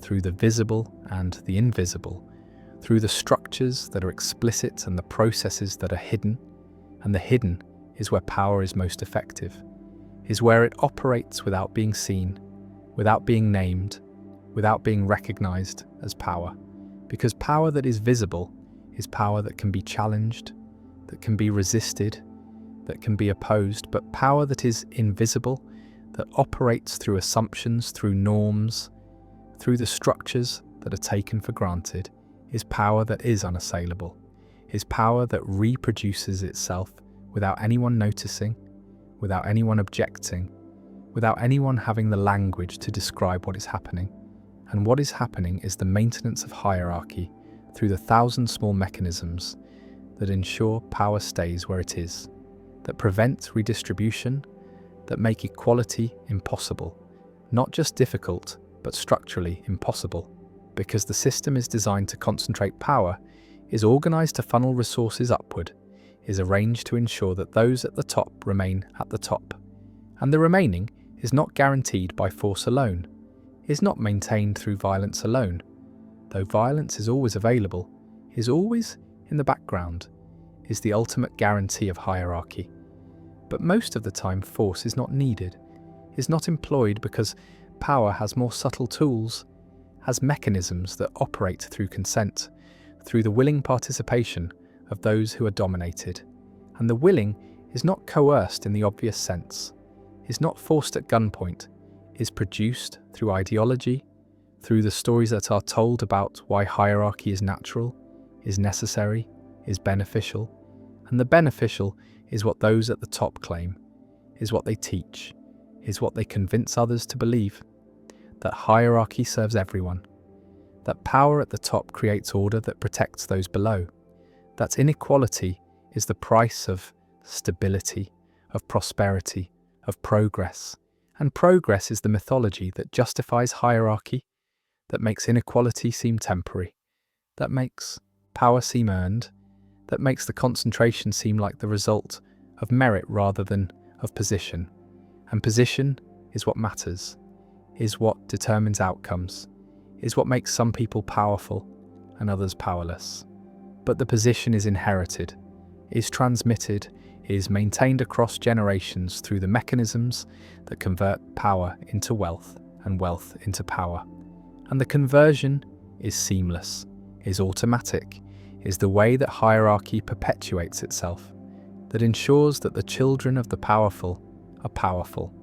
through the visible and the invisible, through the structures that are explicit and the processes that are hidden. And the hidden is where power is most effective, is where it operates without being seen, without being named, without being recognized as power. Because power that is visible is power that can be challenged, that can be resisted, that can be opposed. But power that is invisible, that operates through assumptions, through norms, through the structures that are taken for granted, is power that is unassailable, is power that reproduces itself without anyone noticing, without anyone objecting, without anyone having the language to describe what is happening. And what is happening is the maintenance of hierarchy through the 1,000 small mechanisms that ensure power stays where it is, that prevent redistribution, that make equality impossible, not just difficult, but structurally impossible, because the system is designed to concentrate power, is organized to funnel resources upward, is arranged to ensure that those at the top remain at the top. And the remaining is not guaranteed by force alone, is not maintained through violence alone, though violence is always available, is always in the background, is the ultimate guarantee of hierarchy. But most of the time force is not needed, is not employed, because power has more subtle tools, has mechanisms that operate through consent, through the willing participation of those who are dominated. And the willing is not coerced in the obvious sense, is not forced at gunpoint, is produced through ideology, through the stories that are told about why hierarchy is natural, is necessary, is beneficial. And the beneficial is what those at the top claim, is what they teach, is what they convince others to believe, that hierarchy serves everyone, that power at the top creates order that protects those below, that inequality is the price of stability, of prosperity, of progress. And progress is the mythology that justifies hierarchy, that makes inequality seem temporary, that makes power seem earned, that makes the concentration seem like the result of merit rather than of position. And position is what matters, is what determines outcomes, is what makes some people powerful and others powerless. But the position is inherited, is transmitted, is maintained across generations through the mechanisms that convert power into wealth and wealth into power. And the conversion is seamless, is automatic, is the way that hierarchy perpetuates itself, that ensures that the children of the powerful are powerful,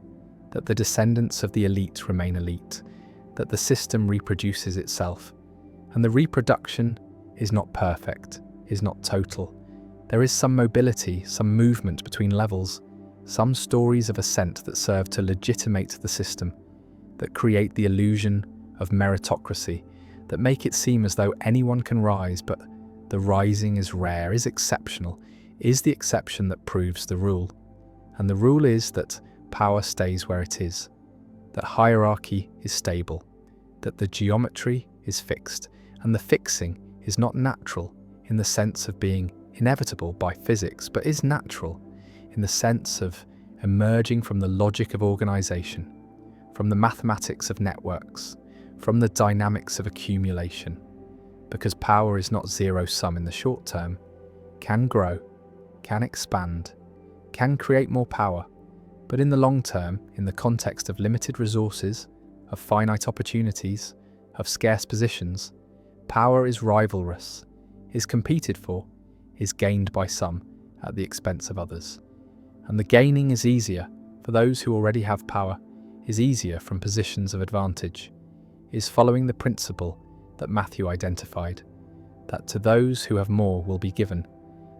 that the descendants of the elite remain elite, that the system reproduces itself. And the reproduction is not perfect, is not total. There is some mobility, some movement between levels, some stories of ascent that serve to legitimate the system, that create the illusion of meritocracy, that make it seem as though anyone can rise, but the rising is rare, is exceptional, is the exception that proves the rule. And the rule is that power stays where it is, that hierarchy is stable, that the geometry is fixed, and the fixing is not natural in the sense of being inevitable by physics, but is natural in the sense of emerging from the logic of organization, from the mathematics of networks, from the dynamics of accumulation. Because power is not zero-sum in the short term, can grow, can expand, can create more power, but in the long term, in the context of limited resources, of finite opportunities, of scarce positions, power is rivalrous, is competed for, is gained by some at the expense of others. And the gaining is easier for those who already have power, is easier from positions of advantage, is following the principle that Matthew identified, that to those who have more will be given,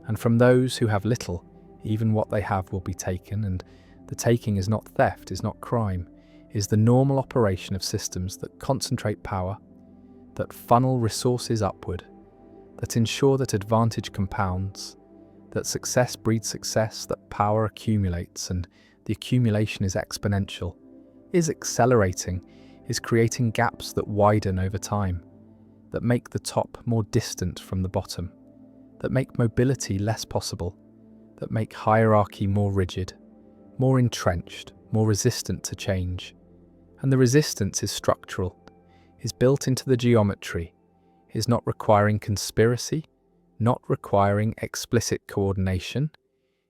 and from those who have little, even what they have will be taken, and the taking is not theft, is not crime, is the normal operation of systems that concentrate power, that funnel resources upward, that ensure that advantage compounds, that success breeds success, that power accumulates, and the accumulation is exponential, is accelerating, is creating gaps that widen over time, that make the top more distant from the bottom, that make mobility less possible, that make hierarchy more rigid, more entrenched, more resistant to change. And the resistance is structural, is built into the geometry, is not requiring conspiracy, not requiring explicit coordination,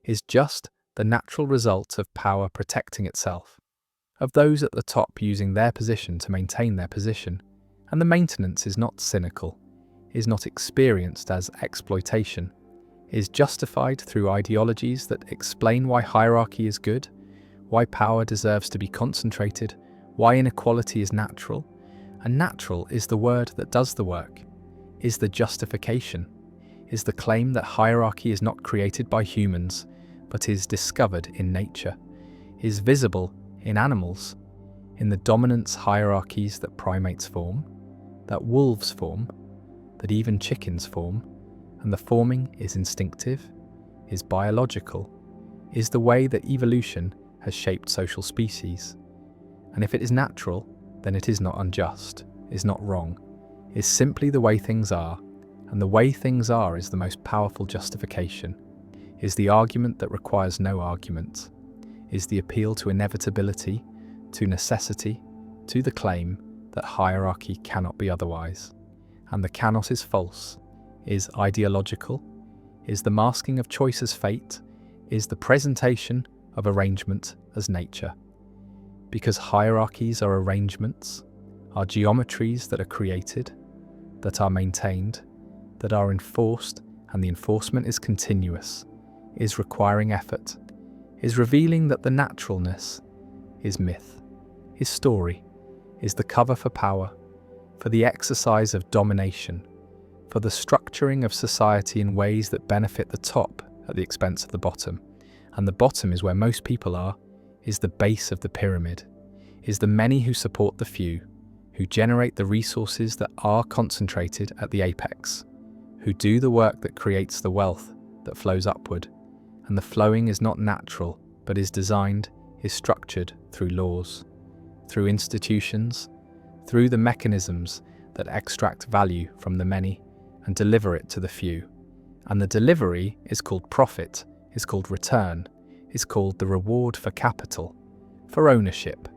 is just the natural result of power protecting itself, of those at the top using their position to maintain their position. And the maintenance is not cynical, is not experienced as exploitation, is justified through ideologies that explain why hierarchy is good, why power deserves to be concentrated, why inequality is natural. And natural is the word that does the work, is the justification, is the claim that hierarchy is not created by humans, but is discovered in nature, is visible in animals, in the dominance hierarchies that primates form, that wolves form, that even chickens form, and the forming is instinctive, is biological, is the way that evolution has shaped social species. And if it is natural, then it is not unjust, is not wrong, is simply the way things are, and the way things are is the most powerful justification, is the argument that requires no argument, is the appeal to inevitability, to necessity, to the claim that hierarchy cannot be otherwise. And the cannot is false, is ideological, is the masking of choice as fate, is the presentation of arrangement as nature. Because hierarchies are arrangements, are geometries that are created, that are maintained, that are enforced, and the enforcement is continuous, is requiring effort, is revealing that the naturalness is myth, is story, is the cover for power, for the exercise of domination, for the structuring of society in ways that benefit the top at the expense of the bottom. And the bottom is where most people are, is the base of the pyramid, is the many who support the few, who generate the resources that are concentrated at the apex, who do the work that creates the wealth that flows upward. And the flowing is not natural, but is designed, is structured through laws, through institutions, through the mechanisms that extract value from the many and deliver it to the few. And the delivery is called profit, is called return, is called the reward for capital, for ownership,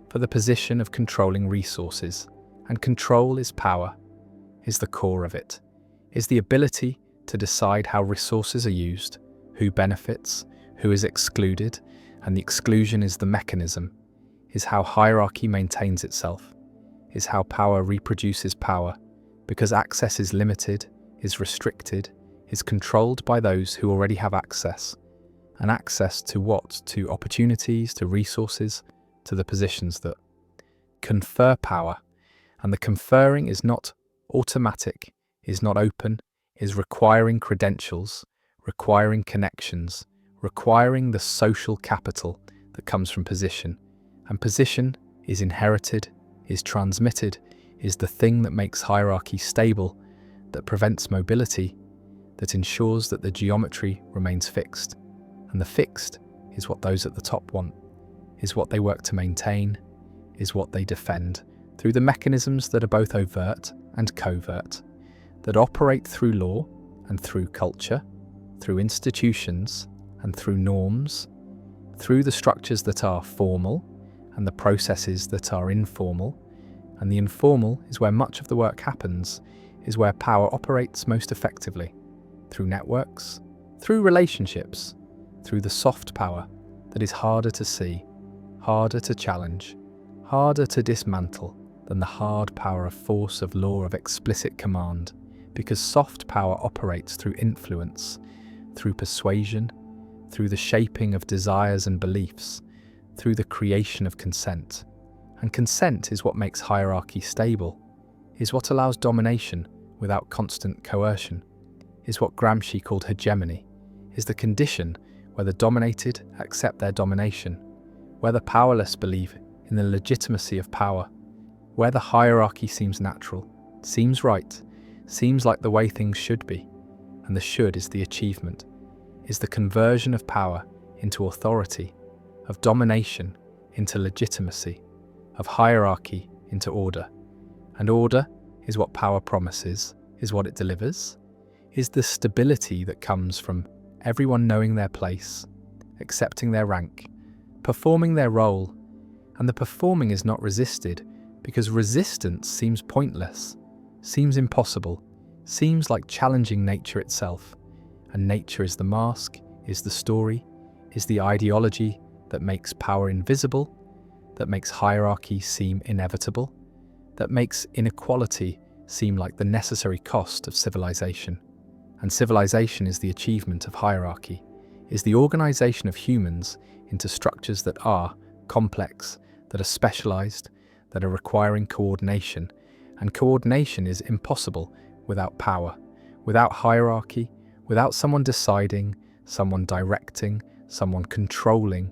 for the position of controlling resources. And control is power, is the core of it, is the ability to decide how resources are used, who benefits, who is excluded, and the exclusion is the mechanism, is how hierarchy maintains itself, is how power reproduces power, because access is limited, is restricted, is controlled by those who already have access. And access to what? To opportunities, to resources, to the positions that confer power. And the conferring is not automatic, is not open, is requiring credentials, requiring connections, requiring the social capital that comes from position. And position is inherited, is transmitted, is the thing that makes hierarchy stable, that prevents mobility, that ensures that the geometry remains fixed. And the fixed is what those at the top want, is what they work to maintain, is what they defend through the mechanisms that are both overt and covert, that operate through law and through culture, through institutions and through norms, through the structures that are formal and the processes that are informal. And the informal is where much of the work happens, is where power operates most effectively, through networks, through relationships, through the soft power that is harder to see, harder to challenge, harder to dismantle than the hard power of force, of law, of explicit command, because soft power operates through influence, through persuasion, through the shaping of desires and beliefs, through the creation of consent. And consent is what makes hierarchy stable, is what allows domination without constant coercion, is what Gramsci called hegemony, is the condition where the dominated accept their domination, where the powerless believe in the legitimacy of power, where the hierarchy seems natural, seems right, seems like the way things should be, and the should is the achievement, is the conversion of power into authority, of domination into legitimacy, of hierarchy into order. And order is what power promises, is what it delivers, is the stability that comes from everyone knowing their place, accepting their rank, performing their role, and the performing is not resisted because resistance seems pointless, seems impossible, seems like challenging nature itself. And nature is the mask, is the story, is the ideology that makes power invisible, that makes hierarchy seem inevitable, that makes inequality seem like the necessary cost of civilization. And civilization is the achievement of hierarchy, is the organization of humans into structures that are complex, that are specialized, that are requiring coordination. And coordination is impossible without power, without hierarchy, without someone deciding, someone directing, someone controlling.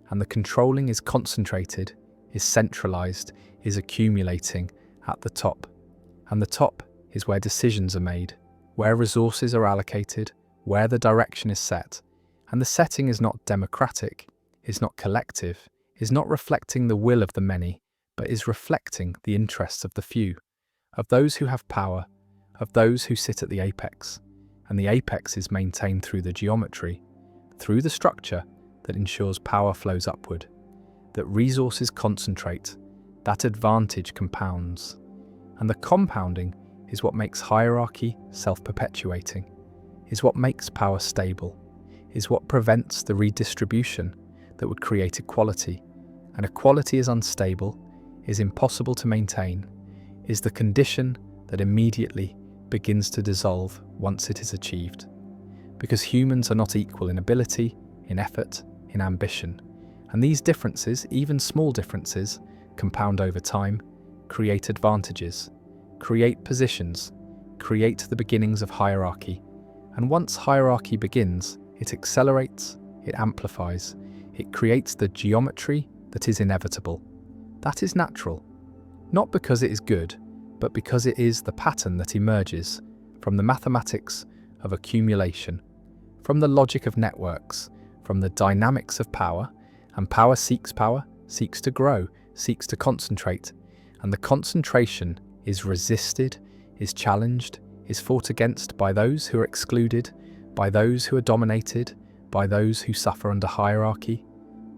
And the controlling is concentrated, is centralized, is accumulating at the top. And the top is where decisions are made, where resources are allocated, where the direction is set. And the setting is not democratic, is not collective, is not reflecting the will of the many, but is reflecting the interests of the few, of those who have power, of those who sit at the apex. And the apex is maintained through the geometry, through the structure that ensures power flows upward, that resources concentrate, that advantage compounds. And the compounding is what makes hierarchy self-perpetuating, is what makes power stable, is what prevents the redistribution that would create equality. And equality is unstable, is impossible to maintain, is the condition that immediately begins to dissolve once it is achieved. Because humans are not equal in ability, in effort, in ambition. And these differences, even small differences, compound over time, create advantages, create positions, create the beginnings of hierarchy. And once hierarchy begins, it accelerates, it amplifies, it creates the geometry that is inevitable. That is natural, not because it is good, but because it is the pattern that emerges from the mathematics of accumulation, from the logic of networks, from the dynamics of power. And power, seeks to grow, seeks to concentrate. And the concentration is resisted, is challenged, is fought against by those who are excluded, by those who are dominated, by those who suffer under hierarchy.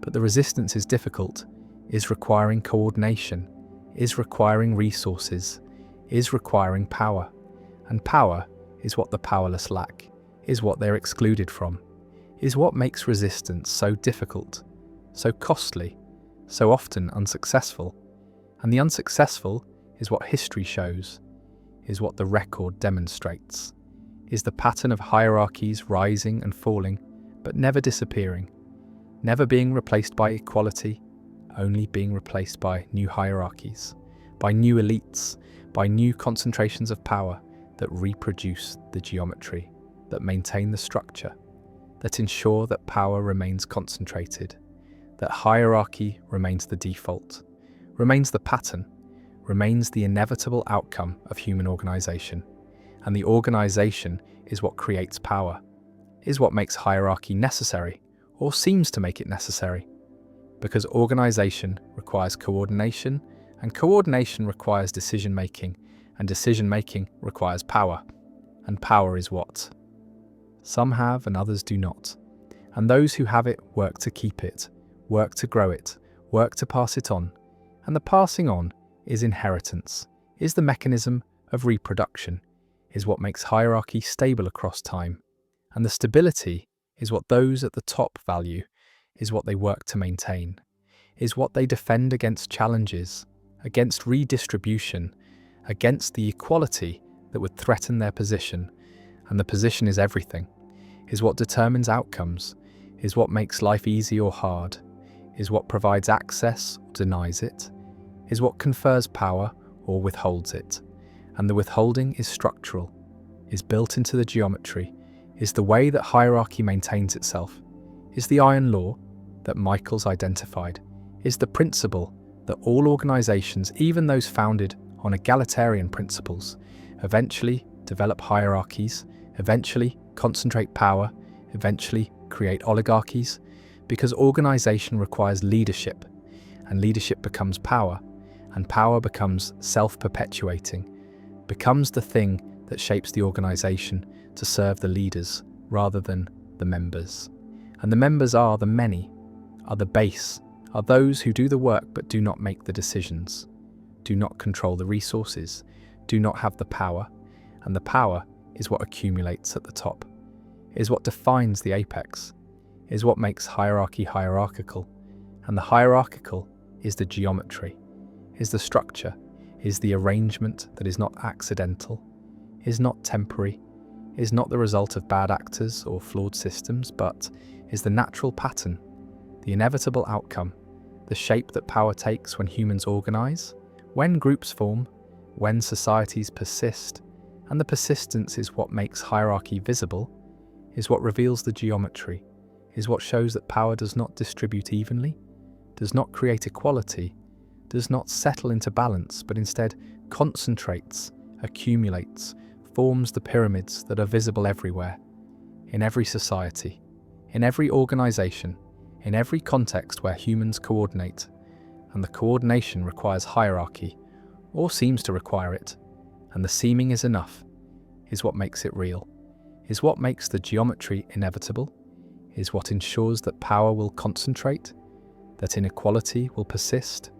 But the resistance is difficult, is requiring coordination, is requiring resources, is requiring power. And power is what the powerless lack, is what they're excluded from, is what makes resistance so difficult, so costly, so often unsuccessful. And the unsuccessful is what history shows, is what the record demonstrates, is the pattern of hierarchies rising and falling, but never disappearing, never being replaced by equality, only being replaced by new hierarchies, by new elites, by new concentrations of power that reproduce the geometry, that maintain the structure, that ensure that power remains concentrated, that hierarchy remains the default, remains the pattern, remains the inevitable outcome of human organization. And the organization is what creates power, is what makes hierarchy necessary, or seems to make it necessary. Because organization requires coordination, and coordination requires decision-making, and decision-making requires power. And power is what some have and others do not. And those who have it work to keep it, work to grow it, work to pass it on. And the passing on is inheritance, is the mechanism of reproduction, is what makes hierarchy stable across time. And the stability is what those at the top value, is what they work to maintain, is what they defend against challenges, against redistribution, against the equality that would threaten their position. And the position is everything, is what determines outcomes, is what makes life easy or hard, is what provides access or denies it, is what confers power or withholds it. And the withholding is structural, is built into the geometry, is the way that hierarchy maintains itself, is the iron law that Michael's identified, is the principle that all organizations, even those founded on egalitarian principles, eventually develop hierarchies, eventually concentrate power, eventually create oligarchies, because organization requires leadership, and leadership becomes power, and power becomes self-perpetuating, becomes the thing that shapes the organization to serve the leaders rather than the members. And the members are the many, are the base, are those who do the work but do not make the decisions, do not control the resources, do not have the power, and the power is what accumulates at the top, is what defines the apex, is what makes hierarchy hierarchical, and the hierarchical is the geometry, is the structure, is the arrangement that is not accidental, is not temporary, is not the result of bad actors or flawed systems, but is the natural pattern, the inevitable outcome, the shape that power takes when humans organize, when groups form, when societies persist. And the persistence is what makes hierarchy visible, is what reveals the geometry, is what shows that power does not distribute evenly, does not create equality, does not settle into balance, but instead concentrates, accumulates, forms the pyramids that are visible everywhere, in every society, in every organization, in every context where humans coordinate. And the coordination requires hierarchy, or seems to require it. And the seeming is enough, is what makes it real, is what makes the geometry inevitable, is what ensures that power will concentrate, that inequality will persist,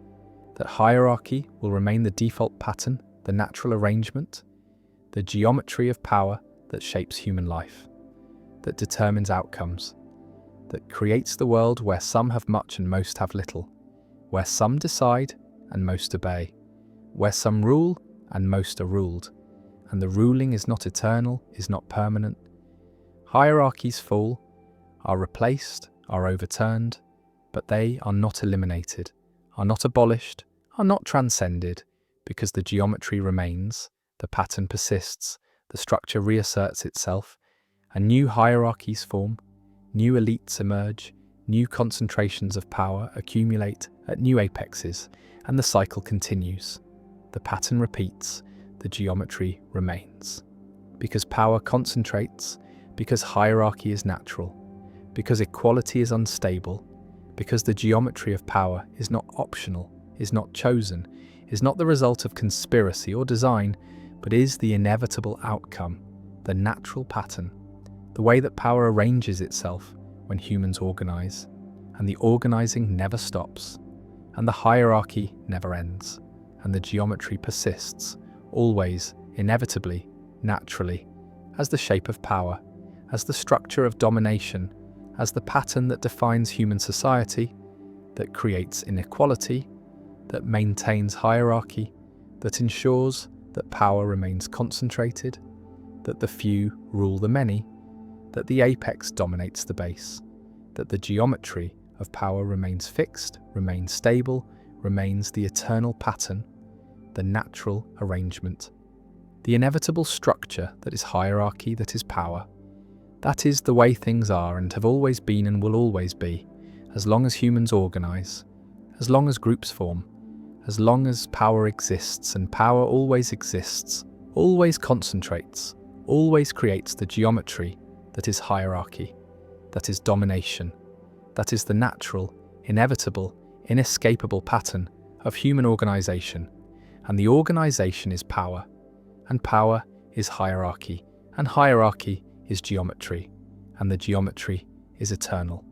that hierarchy will remain the default pattern, the natural arrangement, the geometry of power that shapes human life, that determines outcomes, that creates the world where some have much and most have little, where some decide and most obey, where some rule and most are ruled, and the ruling is not eternal, is not permanent. Hierarchies fall, are replaced, are overturned, but they are not eliminated, are not abolished, are not transcended, because the geometry remains, the pattern persists, the structure reasserts itself, and new hierarchies form, new elites emerge, new concentrations of power accumulate at new apexes, and the cycle continues. The pattern repeats, the geometry remains. Because power concentrates, because hierarchy is natural, because equality is unstable, because the geometry of power is not optional, is not chosen, is not the result of conspiracy or design, but is the inevitable outcome, the natural pattern, the way that power arranges itself when humans organize, and the organizing never stops, and the hierarchy never ends, and the geometry persists, always, inevitably, naturally, as the shape of power, as the structure of domination, as the pattern that defines human society, that creates inequality, that maintains hierarchy, that ensures that power remains concentrated, that the few rule the many, that the apex dominates the base, that the geometry of power remains fixed, remains stable, remains the eternal pattern, the natural arrangement, the inevitable structure that is hierarchy, that is power. That is the way things are and have always been and will always be, as long as humans organize, as long as groups form, as long as power exists, and power always exists, always concentrates, always creates the geometry that is hierarchy, that is domination, that is the natural, inevitable, inescapable pattern of human organization. And the organization is power, and power is hierarchy, and hierarchy is geometry, and the geometry is eternal.